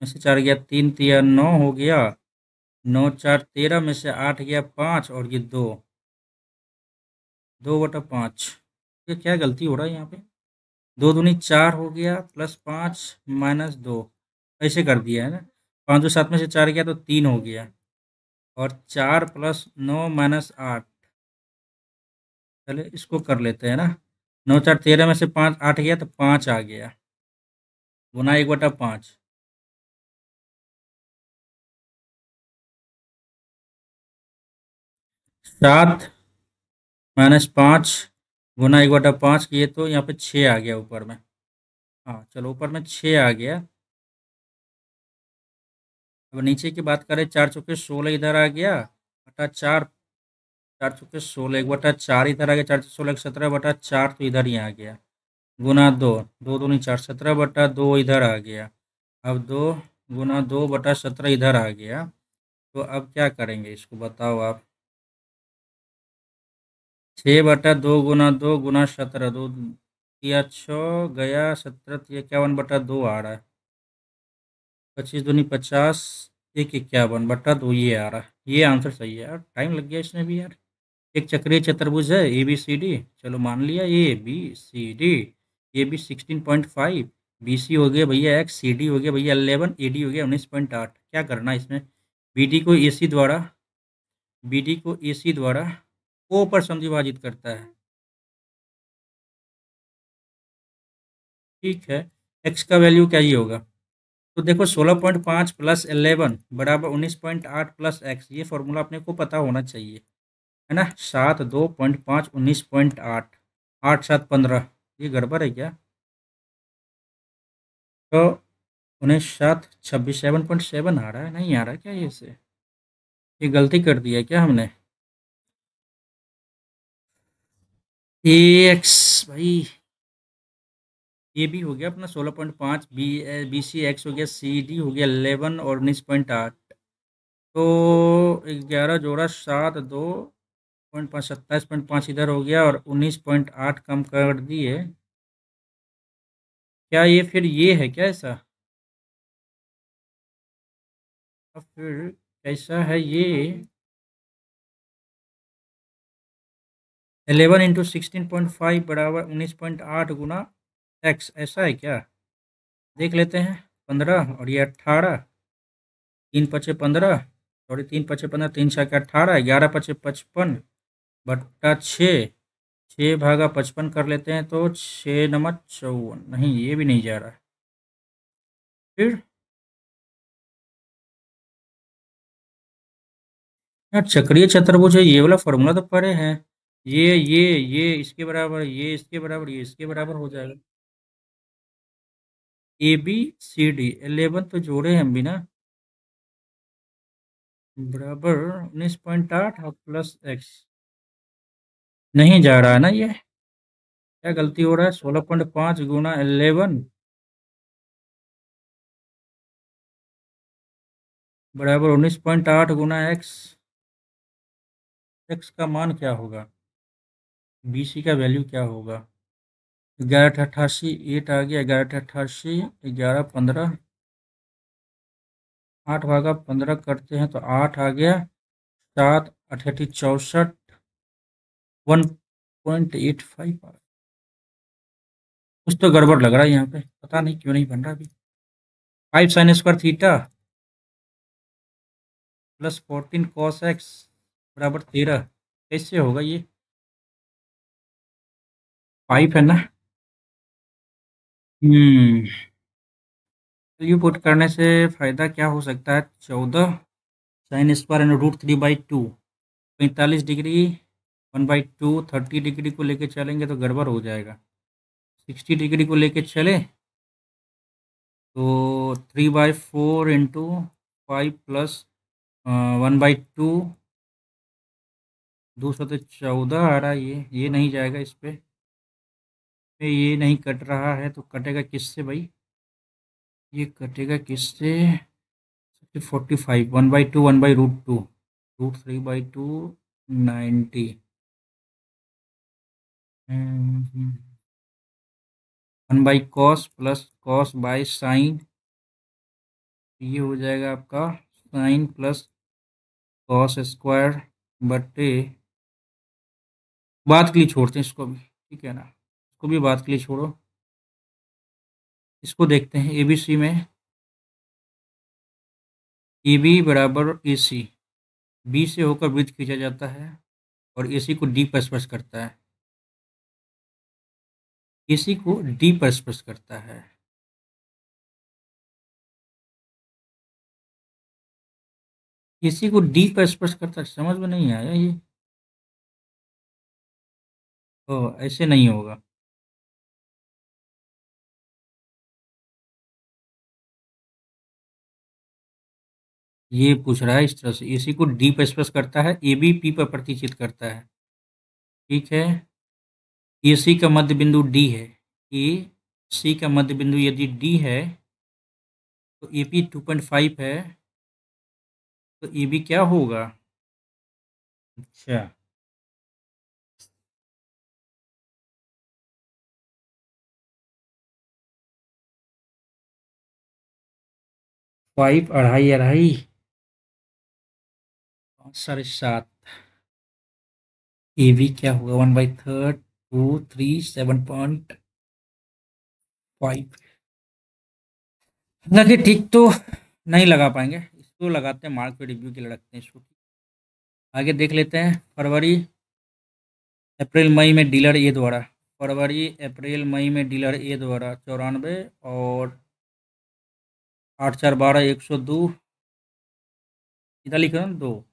में से 4 गया, 3 × 3 = 9 हो गया, 9 × 4 = 13 में से 8 गया 5, और ये 2, 2/5। ये क्या गलती हो रहा है यहाँ पे? 2 दूनी 4 हो गया, +5 -2, ऐसे कर दिया है ना। 5 2 7 में से 4 गया तो 3 हो गया, और 4 + 9 - 8, चले इसको कर लेते हैं ना। 9 × 4 = 13 में से 5 8 गया तो 5 आ गया, गुना 1/5। 7 - 5 गुना 1/5 किए तो यहाँ पे 6 आ गया ऊपर में। हाँ चलो, ऊपर में 6 आ गया। अब नीचे की बात करें, 4×4 = 16 इधर आ गया, बटा 4, 4×4 = 1/4 इधर आ गया, 4×4 = 17/4, तो इधर ही आ गया, गुना 2, 2 दूनी 4 17/2 इधर आ गया। अब 2 गुना 2/17 इधर आ गया। तो अब क्या करेंगे इसको बताओ आप। 6/2 गुना 2 गुना 17, 2 या 6 गया 17, 51/2 आ रहा है। 25 दूनी 50, 1 51 बटा 2 ये आ रहा है। ये आंसर सही है यार, टाइम लग गया इसमें भी यार। एक चक्रीय चतुर्भुज है ए बी सी डी, चलो मान लिया A B C D. A B 16.5, B C हो गया भैया एक्स, सी डी हो गया भैया 11, ए डी हो गया 19.8। क्या करना है इसमें? बी डी को ए सी द्वारा, बी डी को ए सी द्वारा ओ पर समविभाजित करता है। ठीक है, एक्स का वैल्यू क्या ही होगा? तो देखो 16.5 प्लस 11 बराबर 19.8 प्लस एक्स, ये फॉर्मूला अपने को पता होना चाहिए, है ना। 7 2.5 19.8, 8 7 15, ये गड़बड़ है क्या? तो 19 7 26 7.7 आ रहा है, नहीं आ रहा क्या ये से? ये गलती कर दिया है क्या हमने? ए एक्स भाई, ये भी हो गया अपना 16.5, बी सी एक्स हो गया, सी डी हो गया 11 और 19.8। तो 11 जोड़ा 7 2.5 27.5 इधर हो गया और 19.8 कम कर दिए। क्या ये फिर ये है क्या ऐसा? अब फिर कैसा है ये? 11 × 16.5 बराबर 19.8 गुना एक्स, ऐसा है क्या? देख लेते हैं। 15 और ये 18, 3 × 5 = 15, सॉरी 3 × 5 = 15, 3 × 6 = 18, 11 × 5 = 55 बट्टा 6, 6 भागा 55 कर लेते हैं तो 6 9 54, नहीं ये भी नहीं जा रहा। फिर यार चक्रीय चतुर्भुज है, ये वाला फॉर्मूला तो पढ़े हैं। ये इसके बराबर, ये इसके बराबर, ये इसके बराबर हो जाएगा। ए बी सी डी 11 तो जोड़े हैं हम भी ना, बराबर 19.8 और प्लस एक्स, नहीं जा रहा है ना ये। क्या गलती हो रहा है? 16.5 गुना 11 बराबर 19.8 गुना एक्स। एक्स का मान क्या होगा? बी सी का वैल्यू क्या होगा? 11 × 88 8 आ गया, 11 × 88, 11 15, 8 भागा 15 करते हैं तो 8 आ गया, 7 8 64, 1.85 कुछ तो गड़बड़ लग रहा है यहाँ पे, पता नहीं क्यों नहीं बन रहा अभी। 5 sin² theta plus 14 cos x बराबर 13, कैसे होगा ये? 5 है ना। वैल्यू पुट करने से फायदा क्या हो सकता है? 14 sin² √3/2, 45 डिग्री 1/2, 30 डिग्री को लेके चलेंगे तो गड़बड़ हो जाएगा। 60 डिग्री को लेके चले तो 3/4 × 5 + 1/2, 214 आ रहा है। ये नहीं जाएगा इस पे, ये नहीं कट रहा है तो कटेगा किससे भाई? ये कटेगा किससे? 45, 1/2 1/√2, √3/2 90, 1/cos plus cos by sine, ये हो जाएगा आपका साइन प्लस cos² बटे, बात के लिए छोड़ते हैं इसको भी, ठीक है ना, इसको भी बात के लिए छोड़ो। इसको देखते हैं ए बी सी में, ए बी बराबर ए सी, बी से होकर वृत्त खींचा जाता है और ए सी को डी पर स्पर्श करता है, ए सी को डी पर स्पर्श करता है। ए सी को डी पर स्पर्श करता है, समझ में नहीं आया ये। ओ ऐसे नहीं होगा। ये पूछ रहा है इस तरह से, ए सी को डी पर स्पर्श करता है, ए बी पी पर प्रतिचित करता है, ठीक है। ए सी का मध्य बिंदु डी है, ए सी का मध्य बिंदु यदि डी है तो ए पी 2.5 है, तो ए बी क्या होगा? अच्छा, 5 अढ़ाई अढ़ाई 5 साढ़े 7 ए बी क्या होगा 1/3 2 3 7.5। हालांकि ठीक तो नहीं लगा पाएंगे, इसको लगाते हैं मार्केट रिव्यू के लिए रखते हैं इसको। आगे देख लेते हैं फरवरी अप्रैल मई में डीलर ए द्वारा, फरवरी अप्रैल मई में डीलर ए द्वारा 94 और 8 4 12 102, इधर लिख रहा हूँ 2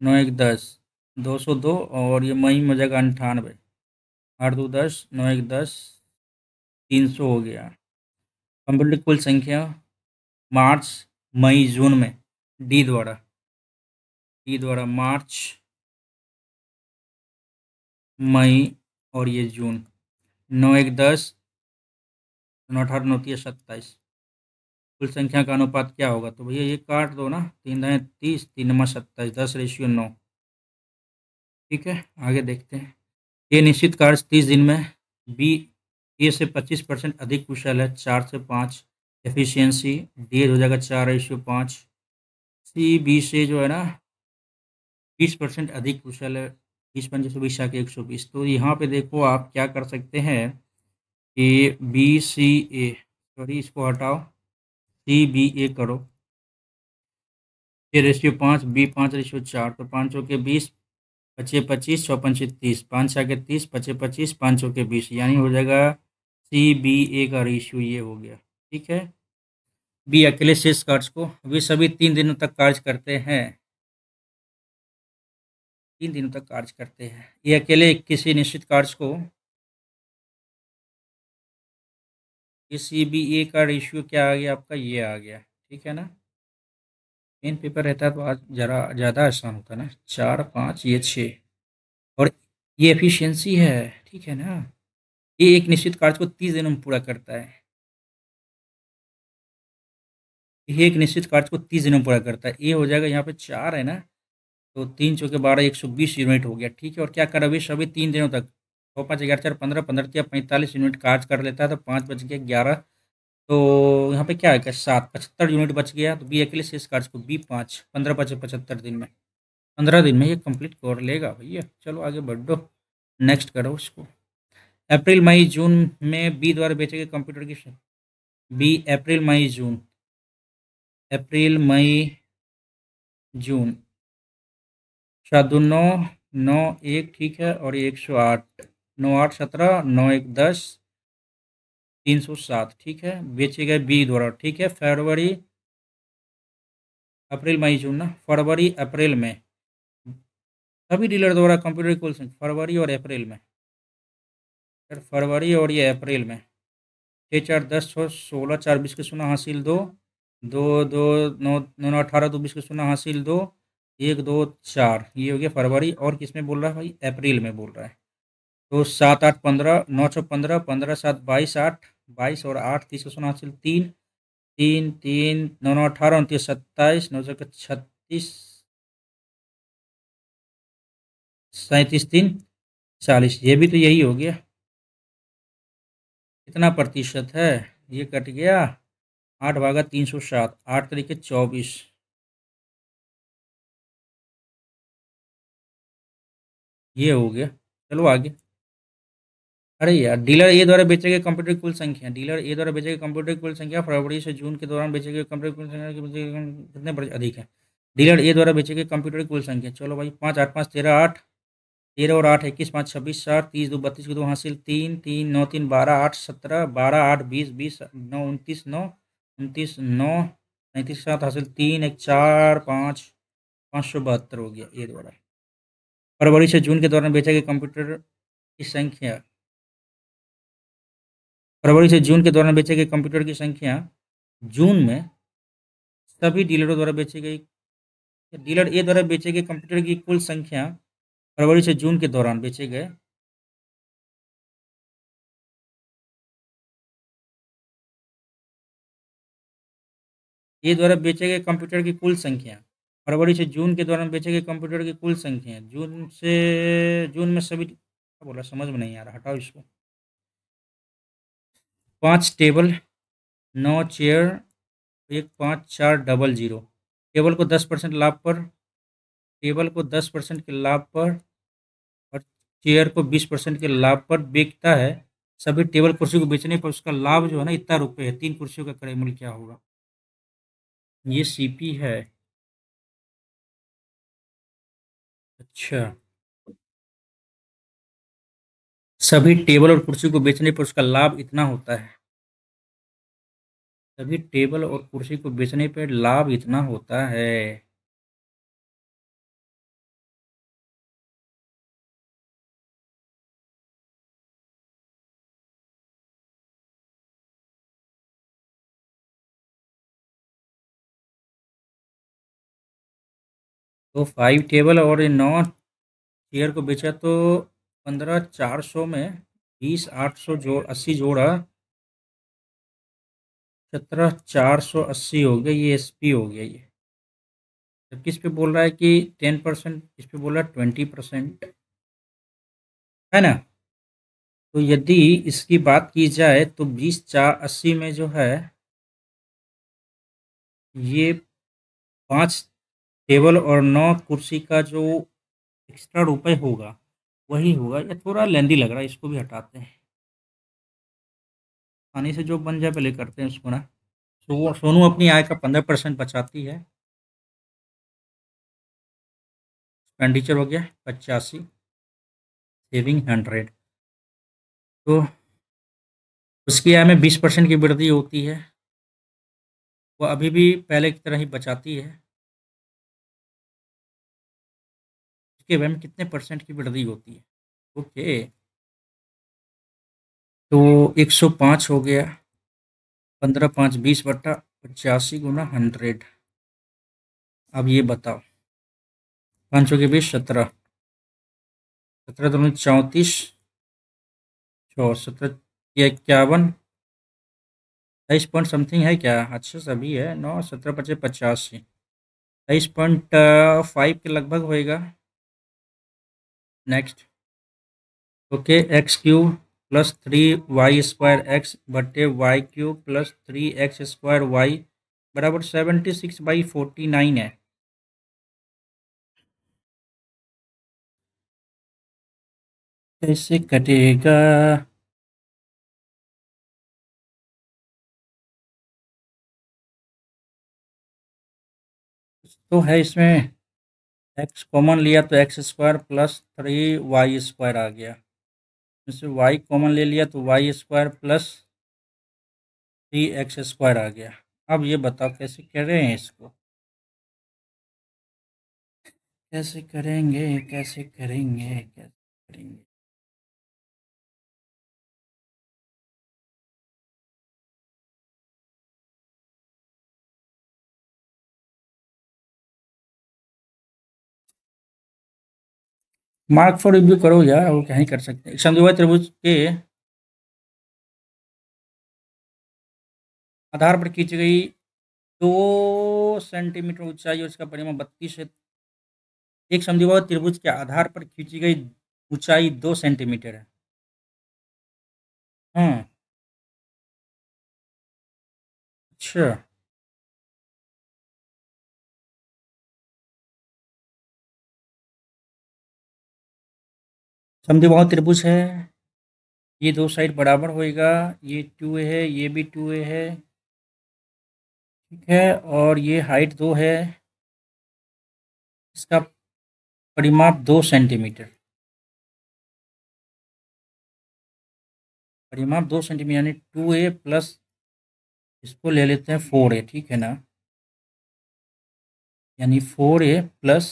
9 1 10 202 और ये मई में हो जाएगा 98 8 2 10 9 1 10 300 हो गया। कंप्यूटर की कुल संख्या मार्च मई जून में डी द्वारा मार्च मई और ये जून 9 1 10 9 18 9 30 27 कुल संख्या का अनुपात क्या होगा, तो भैया ये काट दो ना, 3 दाएँ 30 3 नंबर 27 10:9। ठीक है, आगे देखते हैं। ए निश्चित कार्य 30 दिन में, बी ए से 25% अधिक कुशल है 4 से 5 एफिशिएंसी, डी हो जाएगा 4:5। सी बी से जो है ना 20% अधिक कुशल है, 20 पंजे 120 आके 120। तो यहाँ पे देखो आप क्या कर सकते हैं, ए बी सी ए, सॉरी इसको हटाओ, सी बी ए करो, A/5 B 5/4, तो 5 चौके 20 पचे 25 6 पंचे 30 5 6 30 पचे 25 5 चौके 20, यानी हो जाएगा CBA का रेशियो ये हो गया। ठीक है, बी अकेले शेष कार्य को वे सभी 3 दिनों तक कार्य करते हैं, 3 दिनों तक कार्य करते हैं। ये अकेले किसी निश्चित कार्य को, ये CBA का रेशियो क्या आ गया आपका, ये आ गया। ठीक है ना, मेन पेपर रहता तो आज जरा ज़्यादा आसान होता ना, 4 5 ये 6 और ये एफिशिएंसी है। ठीक है ना, ये एक निश्चित कार्य को 30 दिनों में पूरा करता है, ये एक निश्चित कार्य को 30 दिनों में पूरा करता है। ये हो जाएगा यहाँ पे 4 है ना, तो 3 चौके 12 120 यूनिट हो गया। ठीक है, और क्या करा, सभी 3 दिनों तक 6 5 11 4 15 15 45 यूनिट कार्य कर लेता है, तो 5 बच गया 11, तो यहाँ पे क्या है, 7 75 यूनिट बच गया। तो बी अकेले शेष कार्य को B 5 15 5 75 दिन में, 15 दिन में ये कंप्लीट कर लेगा भैया। चलो आगे बढ़ो, नेक्स्ट करो उसको। अप्रैल मई जून में बी द्वारा बेचे गए कंप्यूटर की, बी अप्रैल मई जून, अप्रैल मई जून 7 2 9 9 1, ठीक है, और ये 108 9 8 17 9 1 10 307। ठीक है, बेचे गए बी द्वारा। ठीक है, फरवरी अप्रैल मई जून ना, फरवरी अप्रैल में सभी डीलर द्वारा कंप्यूटर की कुल संख्या, फरवरी और अप्रैल में, फिर फरवरी और ये अप्रैल में 6 4 10 6 16 4 20 के शून्य हासिल 2 2 2 9 9 18 2 20 के शून्य हासिल 2 1 2 4, ये हो गया फरवरी। और किस में बोल रहा है भाई, अप्रैल में बोल रहा है। तो 7 8 15 9 6 15 15 7 22 8 22 और 8 30 का शून्य हासिल 3 3 3 9 9 18 29 27 9 36 37 3 40, ये भी तो यही हो गया। कितना प्रतिशत है, ये कट गया 8/307, 8 3 24, ये हो गया। चलो आगे। अरे यार, डीलर ए द्वारा बेचे गए कंप्यूटर की कुल संख्या, डीलर ए द्वारा बेचे गए कंप्यूटर की कुल संख्या फरवरी से जून के दौरान बेचे गए कंप्यूटर की कुल संख्या कितने अधिक है, डीलर ए द्वारा बेचे गए कंप्यूटर की कुल संख्या। चलो भाई, 5 8 5 13 8, 13 और 8 21 5 26 7 30 2 32 के 2 हासिल 3 3 9 3 12 8 17 12 8 20 20 9 29 9 29 9 35 7 हासिल 3 1 4 5 572 हो गया ए द्वारा। फरवरी से जून के दौरान बेचे गए कंप्यूटर की संख्या, फरवरी से जून के दौरान बेचे गए कंप्यूटर की संख्या, जून में सभी डीलरों द्वारा बेचे गए, डीलर ए द्वारा बेचे गए कंप्यूटर की कुल संख्या फरवरी से जून के दौरान बेचे गए, ए द्वारा बेचे गए कंप्यूटर की कुल संख्या फरवरी से जून के दौरान बेचे गए कंप्यूटर की कुल संख्या, जून में सभी, क्या बोला समझ में नहीं आ रहा, हटाओ इसको। 5 टेबल, 9 चेयर, 15400। टेबल को 10% लाभ पर, टेबल को 10% के लाभ पर और चेयर को 20% के लाभ पर बेचता है। सभी टेबल कुर्सी को बेचने पर उसका लाभ जो है ना इतना रुपये है। 3 कुर्सियों का क्रय मूल्य क्या होगा? ये सीपी है। अच्छा, सभी टेबल और कुर्सी को बेचने पर उसका लाभ इतना होता है। सभी टेबल और कुर्सी को बेचने पर लाभ इतना होता है। तो 5 टेबल और 9 चेयर को बेचा तो 15,400 में 20,800 जोड़ 80 जोड़ा 17,480 हो गया। ये एसपी हो गया ये। जबकि इस पे बोल रहा है कि 10%, इस पे बोल रहा है 20%, है ना? तो यदि इसकी बात की जाए तो 20,480 में जो है ये 5 टेबल और 9 कुर्सी का जो एक्स्ट्रा रुपए होगा वही होगा। ये थोड़ा लेंदी लग रहा है, इसको भी हटाते हैं। आसानी से जो बन जाए पहले करते हैं उसको ना। सोनू अपनी आय का 15% बचाती है। एक्सपेंडिचर हो गया 85, सेविंग 100। तो उसकी आय में 20% की वृद्धि होती है। वो अभी भी पहले की तरह ही बचाती है। उसके व्यय में कितने परसेंट की वृद्धि होती है? ओके, तो 105 हो गया। 15 5 20/85 × 100। अब ये बताओ, 500 के 20 17, 17 दूनी 34, 17 ये 51, 23 पॉइंट समथिंग है क्या? अच्छा सभी है। 9 17 25 85, 23.5 के लगभग होएगा। Next. Okay, x³ plus 3y² x बटे y³ प्लस 3x² y बराबर 76/49 है। कैसे कटेगा? तो है इसमें x कॉमन लिया तो x² प्लस 3y² आ गया। इसमें y कॉमन ले लिया तो y² प्लस 3x² आ गया। अब ये बताओ कैसे करें इसको? कैसे करेंगे, कैसे करेंगे, कैसे करेंगे? मार्क फॉर रिव्यू करो यार, और क्या ही कर सकते हैं। समद्विबाहु त्रिभुज के आधार पर खींची गई 2 सेंटीमीटर ऊंचाई और इसका परिमाण 32 है। एक समद्विबाहु त्रिभुज के आधार पर खींची गई ऊंचाई 2 सेंटीमीटर है। हाँ। अच्छा, समद्विबाहु त्रिभुज है। ये दो साइड बराबर होएगा। ये 2a है, ये भी 2a है। ठीक है, और ये हाइट 2 है। इसका परिमाप 2 सेंटीमीटर। परिमाप 2 सेंटीमीटर यानी 2a प्लस इसको ले लेते हैं 4a, ठीक है ना? यानी 4a प्लस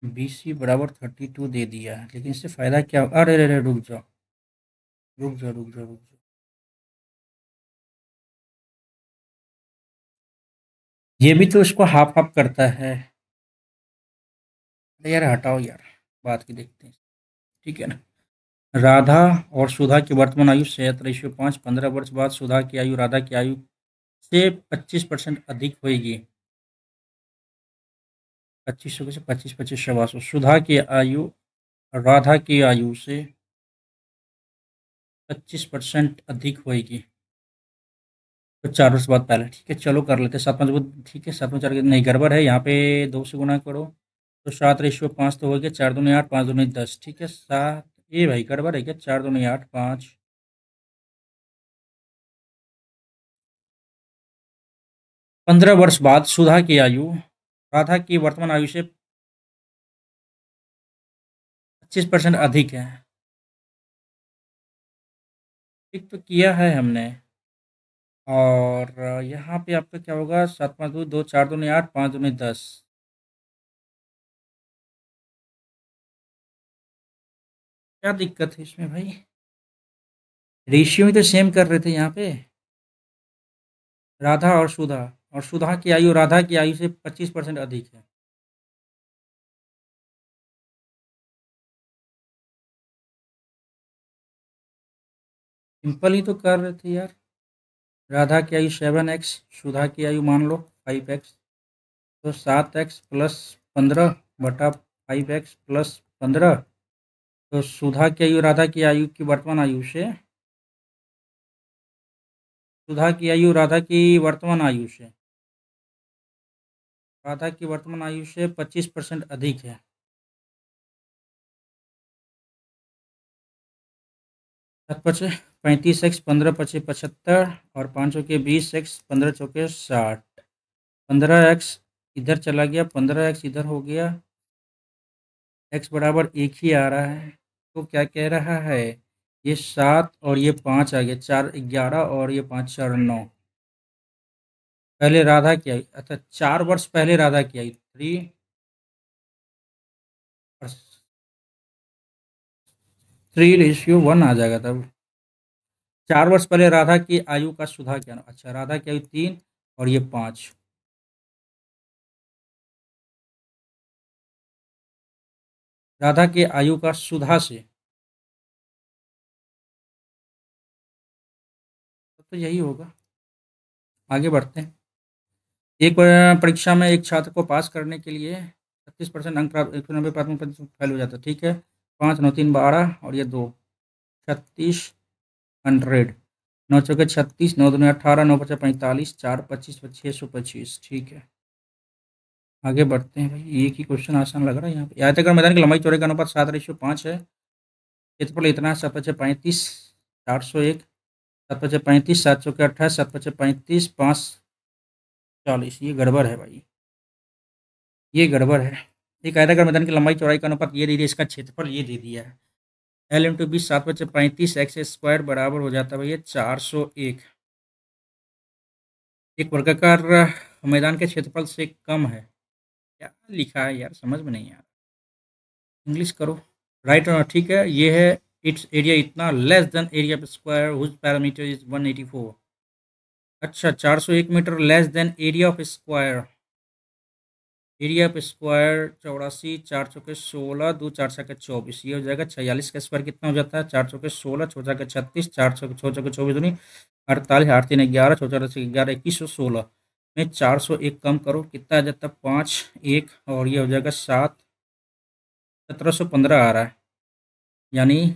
BC बराबर 32 दे दिया है। लेकिन इससे फायदा क्या? अरे अरे अरे, रुक जाओ रुक जाओ रुक जाओ रुक जाओ। ये भी तो इसको हाफ हाफ करता है। अरे यार हटाओ यार, बात की देखते हैं। ठीक है ना? राधा और सुधा की वर्तमान आयु 77/5। 15 वर्ष बाद सुधा की आयु राधा की आयु से 25% अधिक होगी। 2500 से 25 25 सवा 100। सुधा की आयु राधा की आयु से 25% अधिक होगी। तो 4 वर्ष बाद पहले, ठीक है, चलो कर लेते हैं। 7 5 ठीक है, 7 में 4 नहीं गड़बड़ है यहाँ पे। 2 से गुना करो तो 7/5 तो हो गया। 4 दूनी 8, 5 दूनी 10, ठीक है। 7, ये भाई गड़बड़ है क्या? 4 दूनी 8, 5। 15 वर्ष बाद सुधा की आयु राधा की वर्तमान आयु से 25% अधिक है। ठीक तो किया है हमने। और यहाँ पे आपका क्या होगा? 7 5 2 2, 4 दूनी 8, 5 दूनी 10। क्या दिक्कत है इसमें भाई? रेशियो ही तो सेम कर रहे थे यहाँ पे, राधा और सुधा। और सुधा की आयु राधा की आयु से 25% अधिक है। सिंपल ही तो कर रहे थे यार। राधा की आयु 7x, सुधा की आयु मान लो 5x। तो 7x प्लस 15/5x प्लस 15। तो सुधा की आयु राधा की आयु की वर्तमान आयु से, सुधा की आयु राधा की वर्तमान आयु से, राधा की वर्तमान आयु से 25% अधिक है। 7 पचे 35x, 15 पचे 75, और 5 चौके 20x, 15 चौके 60। 15x इधर चला गया, 15x इधर हो गया। x बराबर एक ही आ रहा है। तो क्या कह रहा है? ये 7 और ये 5 आ गया, 4 11, और ये 5 4 9। पहले राधा की आई, अच्छा 4 वर्ष पहले राधा की आई 3। 3:1 आ जाएगा तब। 4 वर्ष पहले राधा की आयु का सुधा क्या नाम? अच्छा, राधा की आयु 3 और ये 5। राधा की आयु का सुधा से, तो यही होगा। आगे बढ़ते हैं। एक परीक्षा में एक छात्र को पास करने के लिए 36% अंक प्राप्त, 190 प्राथमिक परीक्षा फेल हो जाता है, ठीक है। 5 9 3 12 और ये 2, 3600। 9 चौके 36, 9 दूनी 18, 9 पचे 45, 4 25, 625, ठीक है। आगे बढ़ते हैं भाई। एक ही क्वेश्चन आसान लग रहा है यहाँ पे। आयताकार मैदान की लंबाई चौड़ाई का अनुपात 7:5 है। क्षेत्रफल इतना है, 7 पचे 35, 401। 7 पचे 35, 7 चौके 28, 7 पचे 35, 5 40। ये गड़बड़ है भाई, ये गड़बड़ है। एक आयताकार मैदान की लंबाई चौड़ाई का अनुपात ये दे दिया, इसका क्षेत्रफल ये दे दिया है। L×20, 7 पचे 35 x² बराबर हो जाता है भैया 401। एक वर्गाकार मैदान के क्षेत्रफल से कम है। क्या लिखा है यार, समझ में नहीं आ रहा। इंग्लिश करो। राइट, ठीक है। ये है इट्स एरिया इतना less than area of square whose parameter is 184। अच्छा, 401 metre less than area of square. Area of square 84, 4 चौके 16, 2 4 छक्के 24, ये हो जाएगा 46 का स्क्वायर कितना हो जाता है? 4 चौके 16, 6 चौके 36, 4 चौके 24 दूनी 48, 8 3 11, 4 4 11 2116 में 401 कम करो, कितना आ जाता है? 5 1, और ये हो जाएगा 7। 1715 आ रहा है, यानी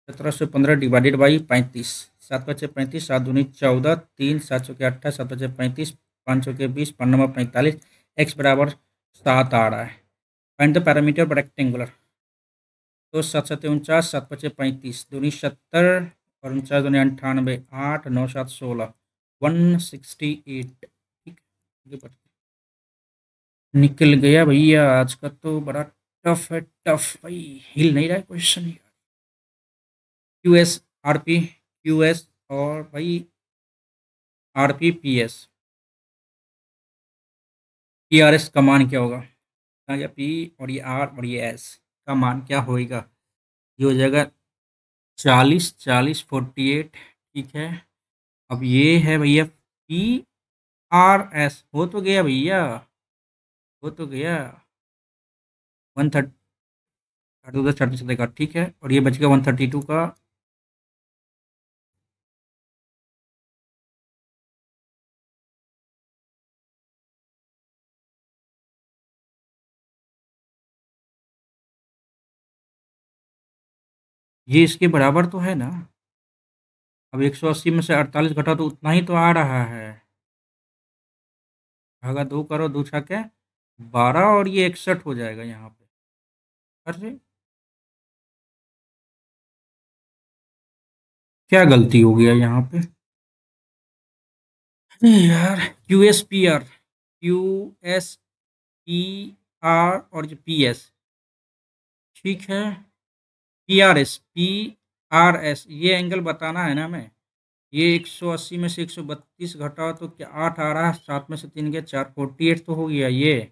1715 डिवाइडेड बाई 35। 7 पचे 35, 7 दूनी 14, 3 7 चौके 28, 7 पचे 35, 5 चौके 20, 5 9 45, एक्स बराबर 7 आ रहा है। Find the parameter of rectangular. तो 7 7 49, 7 पचे 35, दूनी 70, और 49 दूनी 98, 8 9 7 16, 168। ठीक है, निकल गया भैया। आज का तो बड़ा टफ है, टफ भाई। हिल नहीं रहा है क्वेश्चन। QS RP, QS और भाई RPPS। PRS का मान क्या होगा? या P, और ये R और ये S का मान क्या होएगा? ये हो जाएगा 40 40 48, ठीक है। अब ये है भैया PRS, हो तो गया भैया, हो तो गया। 130, 38 का, ठीक है। और ये बच गया 132 का। ये इसके बराबर तो है ना? अब 180 में से 48 घटाओ तो उतना ही तो आ रहा है। भागा 2 करो, 2 छक्के 12 और ये 61 हो जाएगा यहाँ पे। अरे क्या गलती हो गया यहाँ पे? अरे यार, QSPR, QSPR और जो PS, ठीक है, PRS ये एंगल बताना है ना हमें। ये 180 में से 132 घटाओ तो क्या 8 आ रहा है, 7 में से 3 गया 4, 48 तो हो गया ये।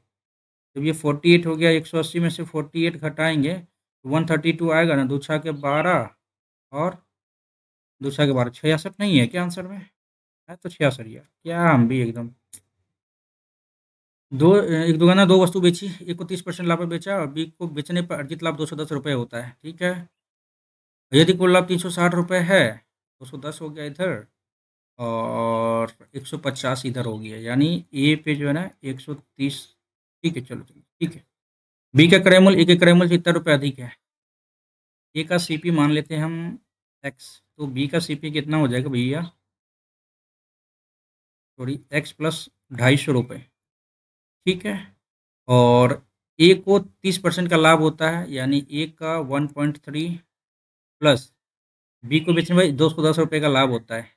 जब ये 48 हो गया, 180 में से 48 घटाएंगे तो 132 आएगा ना, 2 छः के 12 और 2 छः के 12, 66 नहीं है क्या आंसर में? है तो 66 यार, क्या हम भी एकदम। एक दुकान ने दो वस्तु बेची, एक को 30% लाभ पर बेचा और बी को बेचने पर अर्जित लाभ 210 रुपये होता है, ठीक है। यदि कुल लाभ 360 रुपये है, 210 हो गया इधर और 150 इधर हो गया, यानी ए पे जो है ना 130। ठीक है, चलो चलो ठीक है। बी का क्रय मूल्य, ए के क्रय मूल्य से कितना रुपये अधिक है? ए का सीपी मान लेते हैं हम एक्स, तो बी का सीपी कितना हो जाएगा भैया? सॉरी, एक्स प्लस 250 रुपये, ठीक है। और ए को 30% का लाभ होता है, यानी ए का 1.3 प्लस बी को बेचने में 210 रुपये का लाभ होता है,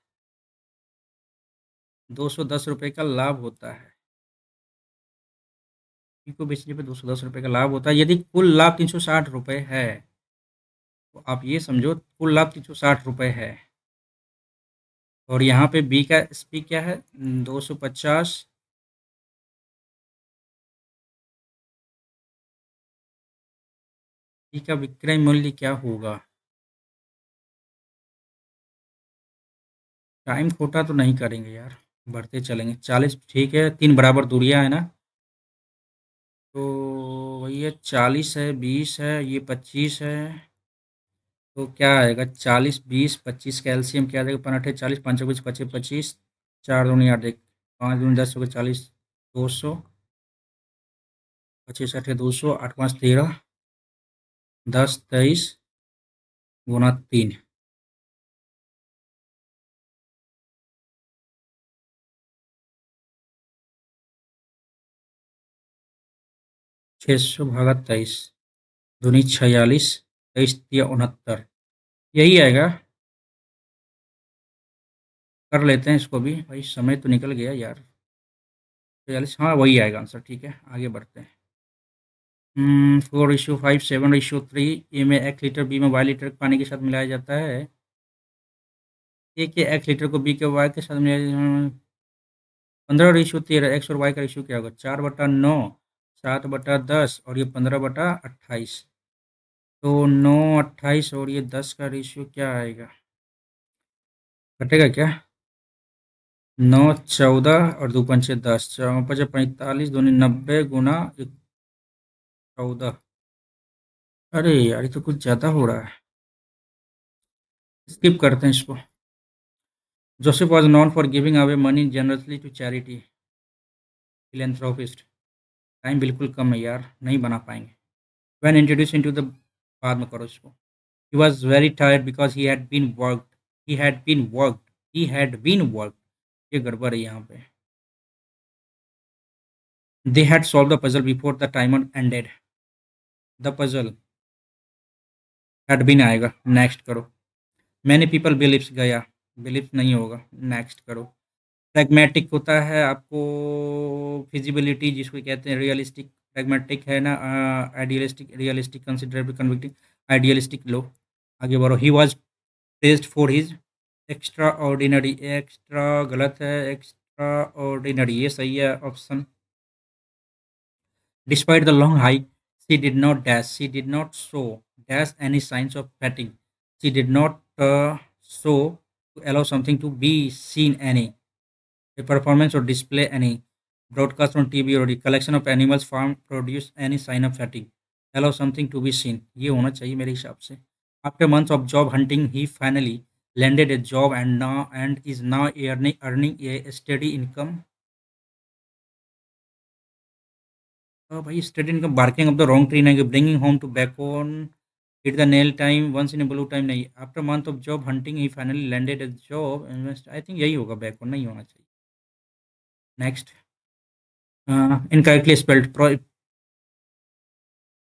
210 रुपये का लाभ होता है। बी को बेचने पे 210 रुपये का लाभ होता है। यदि कुल लाभ 360 रुपये है, तो आप ये समझो कुल लाभ 360 रुपये है। और यहाँ पे बी का एसपी क्या है? 250। बी का विक्रय मूल्य क्या होगा? टाइम खोटा तो नहीं करेंगे यार, बढ़ते चलेंगे। 40, ठीक है, 3 बराबर दूरियां है ना, तो वही है, 40 है, 20 है, ये 25 है। तो क्या आएगा? 40, 20, 25 का एलसीएम क्या आएगा? 5 40, 5 25, 25, 25, 4 दूनी 8, 5 दूनी 10 हो गया 40, 200, 25 8 200, 8 5 13, 10 23 गुना 3, 600 भागा 23, दूनी 46, 23 या 69, यही आएगा। कर लेते हैं इसको भी भाई, समय तो निकल गया यार। 46, हाँ वही आएगा आंसर, ठीक है आगे बढ़ते हैं। 4:5, 7:3, ए में 1 लीटर, बी में Y लीटर पानी के साथ मिलाया जाता है। ए के 1 लीटर को बी के वाई के साथ मिलाया, 15:13, एक्स और वाई का रेशियो क्या होगा? 4/9, 7/10 और ये 15/28। तो 9, 28 और ये 10 का रेशियो क्या आएगा? घटेगा क्या? 9, 14 और 2 पंचे 10, 4 45, दूनी 90 गुना 14। अरे यार, ये तो कुछ ज़्यादा हो रहा है, स्किप करते हैं इसको। Joseph was known for giving away money generously to charity, philanthropist. Time बिल्कुल कम है यार, नहीं बना पाएंगे। वैन इंट्रोड्यूस इनटू द, बाद में करो इसको। He was very tired because he had been worked, he had been worked, he had been worked, ये गड़बड़ है यहाँ पे। They had solve the puzzle before the timer ended, the puzzle had been आएगा, नेक्स्ट करो। Many people believes गया, believes नहीं होगा, नेक्स्ट करो। प्रैग्मेटिक होता है आपको, फिजिबिलिटी जिसको कहते हैं, रियलिस्टिक प्रैग्मेटिक है ना, idealistic, realistic, considerable, convicting, idealistic लो। आगे बढ़ो। He was praised for his extraordinary, extra गलत है, एक्स्ट्रा ऑर्डिनरी ये सही है option. Despite the long hike, she did not dash, she did not show dash any signs of fatigue, she did not show to allow something to be seen any, a performance or display any, broadcast on TV or a collection of animals farm produce any sign of fatigue, allow something to be seen, ये होना चाहिए मेरे हिसाब से। After months of job hunting, he finally landed a job and is now earning a steady income. भाई, steady income, barking of the wrong tree, नहीं, bringing home to back on hit the nail time once in blue time नहीं, after month of job hunting he finally landed a job invest, I think यही होगा, backward नहीं होना चाहिए। Next, incorrectly spelled,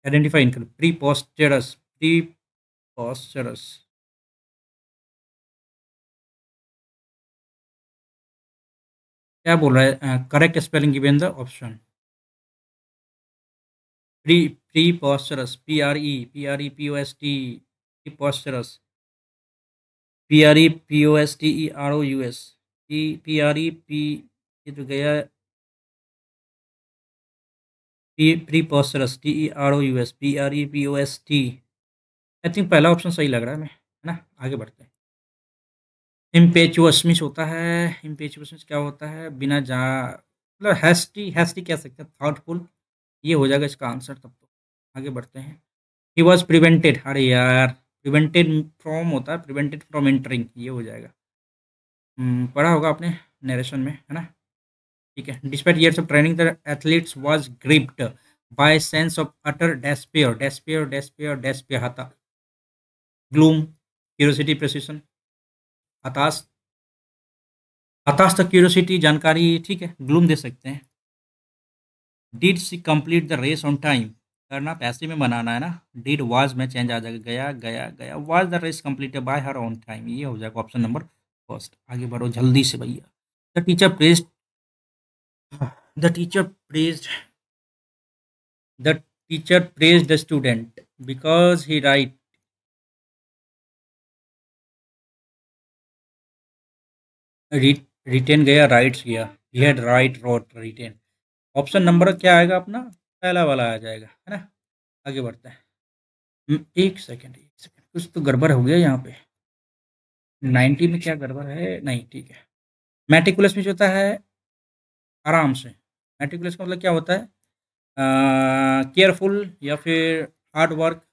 identify incorrect, preposterous, क्या बोल रहा है? Correct spelling given the option. Preposterous, PREPOST, preposterous, PREPOSTEROUS, PREP, ये तो गया, preposterous, TEROUS, PREPOST, I think पहला ऑप्शन सही लग रहा है मैं, है ना? आगे बढ़ते हैं। इम्पेचुअस मीन्स होता है, इम्पेचुअस मीन्स क्या होता है? बिना जा, मतलब हैस्टी, हैस्टी कह सकते हैं, थॉटफुल, ये हो जाएगा इसका आंसर तब तो। आगे बढ़ते हैं। ही वॉज प्रिवेंटेड, अरे यार, प्रिवेंटेड फ्रॉम होता है, प्रिवेंटेड फ्रॉम एंटरिंग, ये हो जाएगा। पढ़ा होगा आपने नरेशन में, है ना? ठीक है। Despite years of training the athletes was gripped by sense of utter despair, despair, despair, despair, हता, ग्लूम, क्यूरियोसिटी, प्रेसिशन, हताश, हताश तक क्यूरियोसिटी जानकारी, ठीक है, ग्लूम दे सकते हैं। Did she complete the race on time, करना पैसे में बनाना है ना, डिड वाज में चेंज आ जाएगा, गया गया गया, was the race completed by her on time, ये हो जाएगा ऑप्शन नंबर फर्स्ट। आगे बढ़ो जल्दी से भैया। The teacher praised, the teacher praised, the teacher praised the student because he write, written गया, राइट्स गया, he had write wrote written, option number क्या आएगा अपना? पहला वाला आ जाएगा, है ना? आगे बढ़ते हैं। एक सेकेंड, एक सेकेंड, कुछ तो गड़बड़ हो गया यहाँ पे। 90 में क्या गड़बड़ है? नहीं, ठीक है। मेटिकुलस में जो होता है, आराम से, मेटिकुलस का मतलब क्या होता है? केयरफुल, या फिर hard work,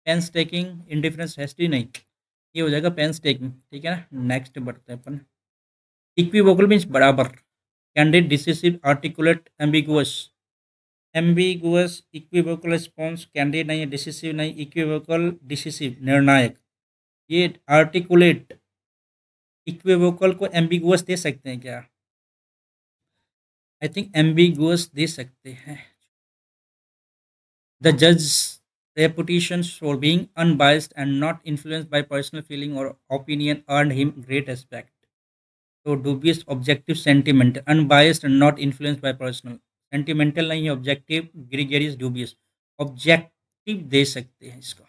painstaking, indifference, hasty नहीं, ये हो जाएगा पेंस टेकिंग, ठीक है ना? नेक्स्ट बढ़ते हैं अपन। इक्विवोकल मीन्स बराबर, candid, decisive, articulate, ambiguous, ambiguous, equivocal response, candid नहीं है, डिसिसिव नहीं, इक्विवोकल, डिसिसिव, निर्णायक, ये आर्टिकुलेट, इक्विवोकल को एम्बिगुअस दे सकते हैं क्या? आई थिंक एम्बिगुअस दे सकते हैं। The judge's reputation for being unbiased and not influenced by personal feeling or opinion earned him great respect. So dubious, objective, sentimental, unbiased and not influenced by personal, sentimental नहीं है, objective, gregarious, dubious, objective दे सकते हैं इसको।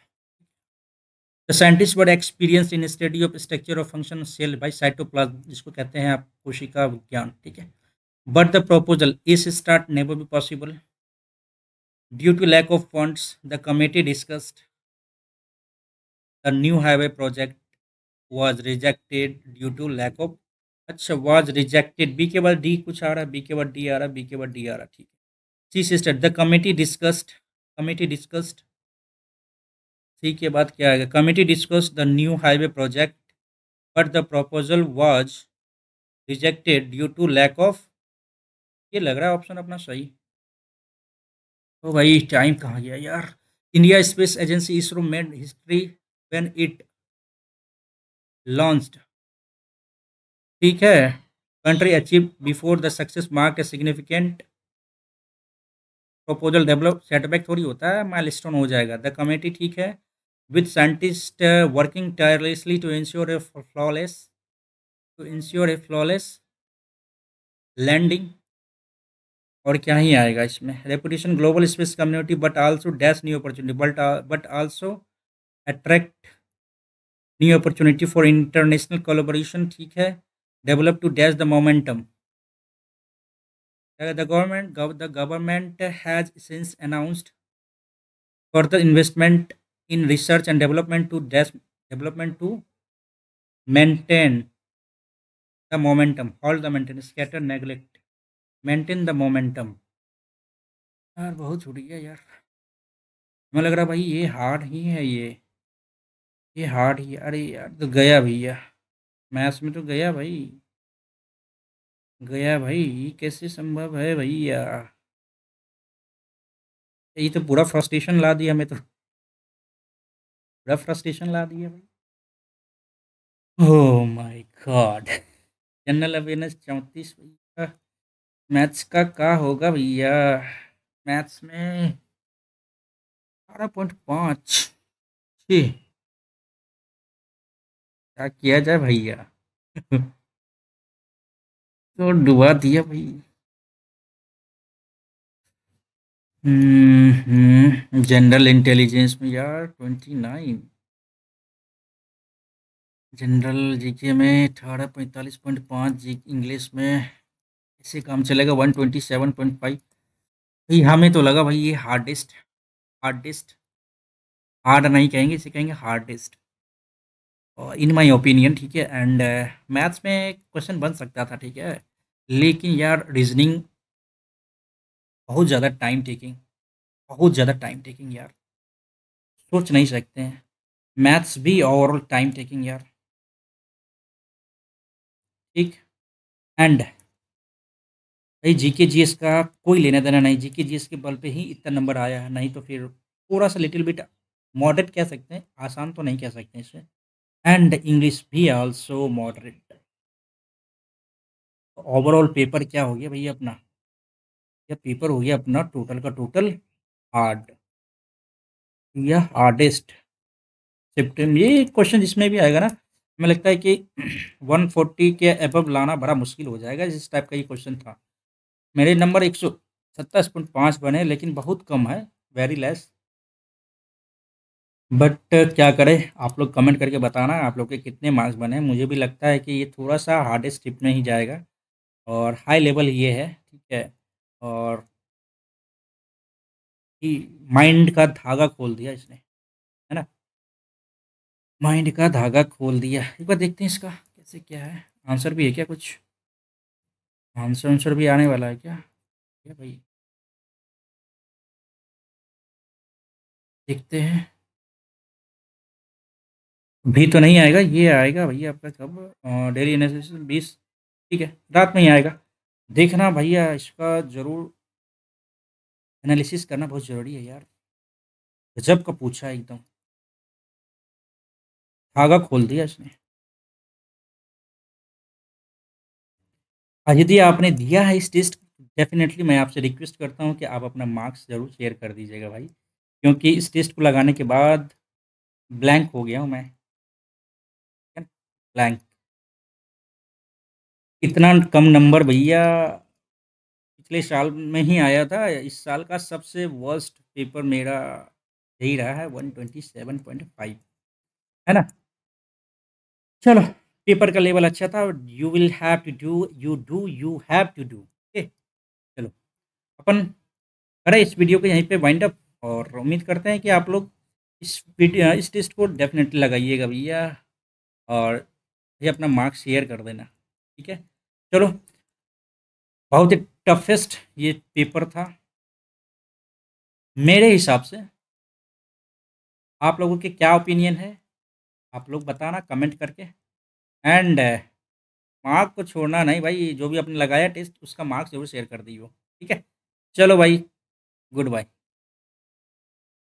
The scientists were experienced in study of structure of function cell by cytoplasm, जिसको कहते हैं आप कोशिका विज्ञान, ठीक है। But the proposal is start never be possible due to lack of funds. The committee discussed the new highway project was rejected due to lack of, अच्छा, was rejected, B के बाद डी कुछ आ रहा है, बी के बाद D आ रहा है, बी के बाद डी आ रहा है, ठीक है। C sister, the committee discussed, committee discussed, C के बाद क्या आएगा? Committee discussed the new highway project but the proposal was rejected due to lack of, ये लग रहा है ऑप्शन अपना सही। तो भाई टाइम कहाँ गया यार? India space agency ISRO made history when it launched, ठीक है। Country achieve before the success mark a significant proposal develop, setback थोड़ी होता है, माइलस्टोन हो जाएगा। द कमेटी, ठीक है, with scientist working tirelessly to ensure a flawless, to ensure a flawless landing, और क्या ही आएगा इसमें? Reputation global space community but also dash new opportunity, but also attract new opportunity for international collaboration, ठीक है। Develop to dash the momentum, the government has since announced further investment in research and development to development to maintain the momentum, hold the momentum, scatter, neglect, maintain the momentum। यार बहुत छूट गया यार, हमें लग रहा भाई ये हार्ड ही है, ये हार्ड ही है। अरे यार तो गया भैया, मैथ्स में तो गया भाई, गया भाई, ये कैसे संभव है भैया? ये तो पूरा फ्रस्ट्रेशन ला दिया हमें तो। पूरा फ्रस्ट्रेशन ला दिया भाई। Oh my God! General awareness 34 भैया। मैथ्स का क्या होगा भैया? मैथ्स में 12.5। छी! क्या किया जाए भैया? तो डुबा दिया भाई। जनरल इंटेलिजेंस में यार 29। जनरल जीके में 18, 45.5 जी, इंग्लिश में ऐसे काम चलेगा 127.5। भाई हमें तो लगा भाई ये हार्डेस्ट हार्ड नहीं कहेंगे, इसे कहेंगे हार्डेस्ट इन माय ओपिनियन, ठीक है। एंड मैथ्स में क्वेश्चन बन सकता था, ठीक है, लेकिन यार रीजनिंग बहुत ज़्यादा टाइम टेकिंग, बहुत ज़्यादा टाइम टेकिंग यार, सोच नहीं सकते हैं। मैथ्स भी ओवरऑल टाइम टेकिंग यार, ठीक। एंड भाई जीके जीएस का कोई लेना देना नहीं, जीके जीएस के बल पे ही इतना नंबर आया है, नहीं तो फिर थोड़ा सा लिटिल बिट मॉडरेट कह सकते हैं, आसान तो नहीं कह सकते इसे। एंड इंग्लिश भी आल्सो मॉडरेट। ओवरऑल पेपर क्या हो गया भैया अपना? या पेपर हो गया अपना टोटल का टोटल हार्ड या हार्डेस्ट। सिप्टेम ये क्वेश्चन जिसमें भी आएगा ना, हमें लगता है कि 140 के अबव लाना बड़ा मुश्किल हो जाएगा, जिस टाइप का ये क्वेश्चन था। मेरे नंबर 127.5 बने, लेकिन बहुत कम है, वेरी लेस। बट क्या करें, आप लोग कमेंट करके बताना आप लोग के कितने मार्क्स बने। मुझे भी लगता है कि ये थोड़ा सा हार्डेस्ट टिप में ही जाएगा, और हाई लेवल ये है, ठीक है। और माइंड का धागा खोल दिया इसने, है ना, माइंड का धागा खोल दिया। एक बार देखते हैं इसका कैसे क्या है। आंसर भी है क्या कुछ? आंसर भी आने वाला है क्या? क्या भाई, देखते हैं। भी तो नहीं आएगा, ये आएगा भैया आपका कब? डेली एनालिसिस 20, ठीक है, रात में ही आएगा। देखना भैया इसका ज़रूर, एनालिसिस करना बहुत ज़रूरी है यार। गजब का पूछा है एकदम, धागा खोल दिया इसने। यदि आपने दिया है इस टेस्ट, डेफ़िनेटली मैं आपसे रिक्वेस्ट करता हूँ कि आप अपना मार्क्स ज़रूर शेयर कर दीजिएगा भाई, क्योंकि इस टेस्ट को लगाने के बाद ब्लैंक हो गया हूँ मैं, ठीक है, ब्लैंक। इतना कम नंबर भैया पिछले साल में ही आया था। इस साल का सबसे वर्स्ट पेपर मेरा यही रहा है, 127.5, है ना? चलो, पेपर का लेवल अच्छा था। You will have to do, you have to do, okay. चलो, अपन करें इस वीडियो को यहीं पे वाइंड अप, और उम्मीद करते हैं कि आप लोग इस टेस्ट को डेफ़िनेटली लगाइएगा भैया, और ये अपना मार्क्स शेयर कर देना, ठीक है? चलो, बहुत ही टफ़ेस्ट ये पेपर था मेरे हिसाब से। आप लोगों के क्या ओपिनियन है? आप लोग बताना कमेंट करके। एंड मार्क को छोड़ना नहीं भाई, जो भी आपने लगाया टेस्ट उसका मार्क्स ज़रूर शेयर कर दियो, ठीक है? चलो भाई, गुड बाय।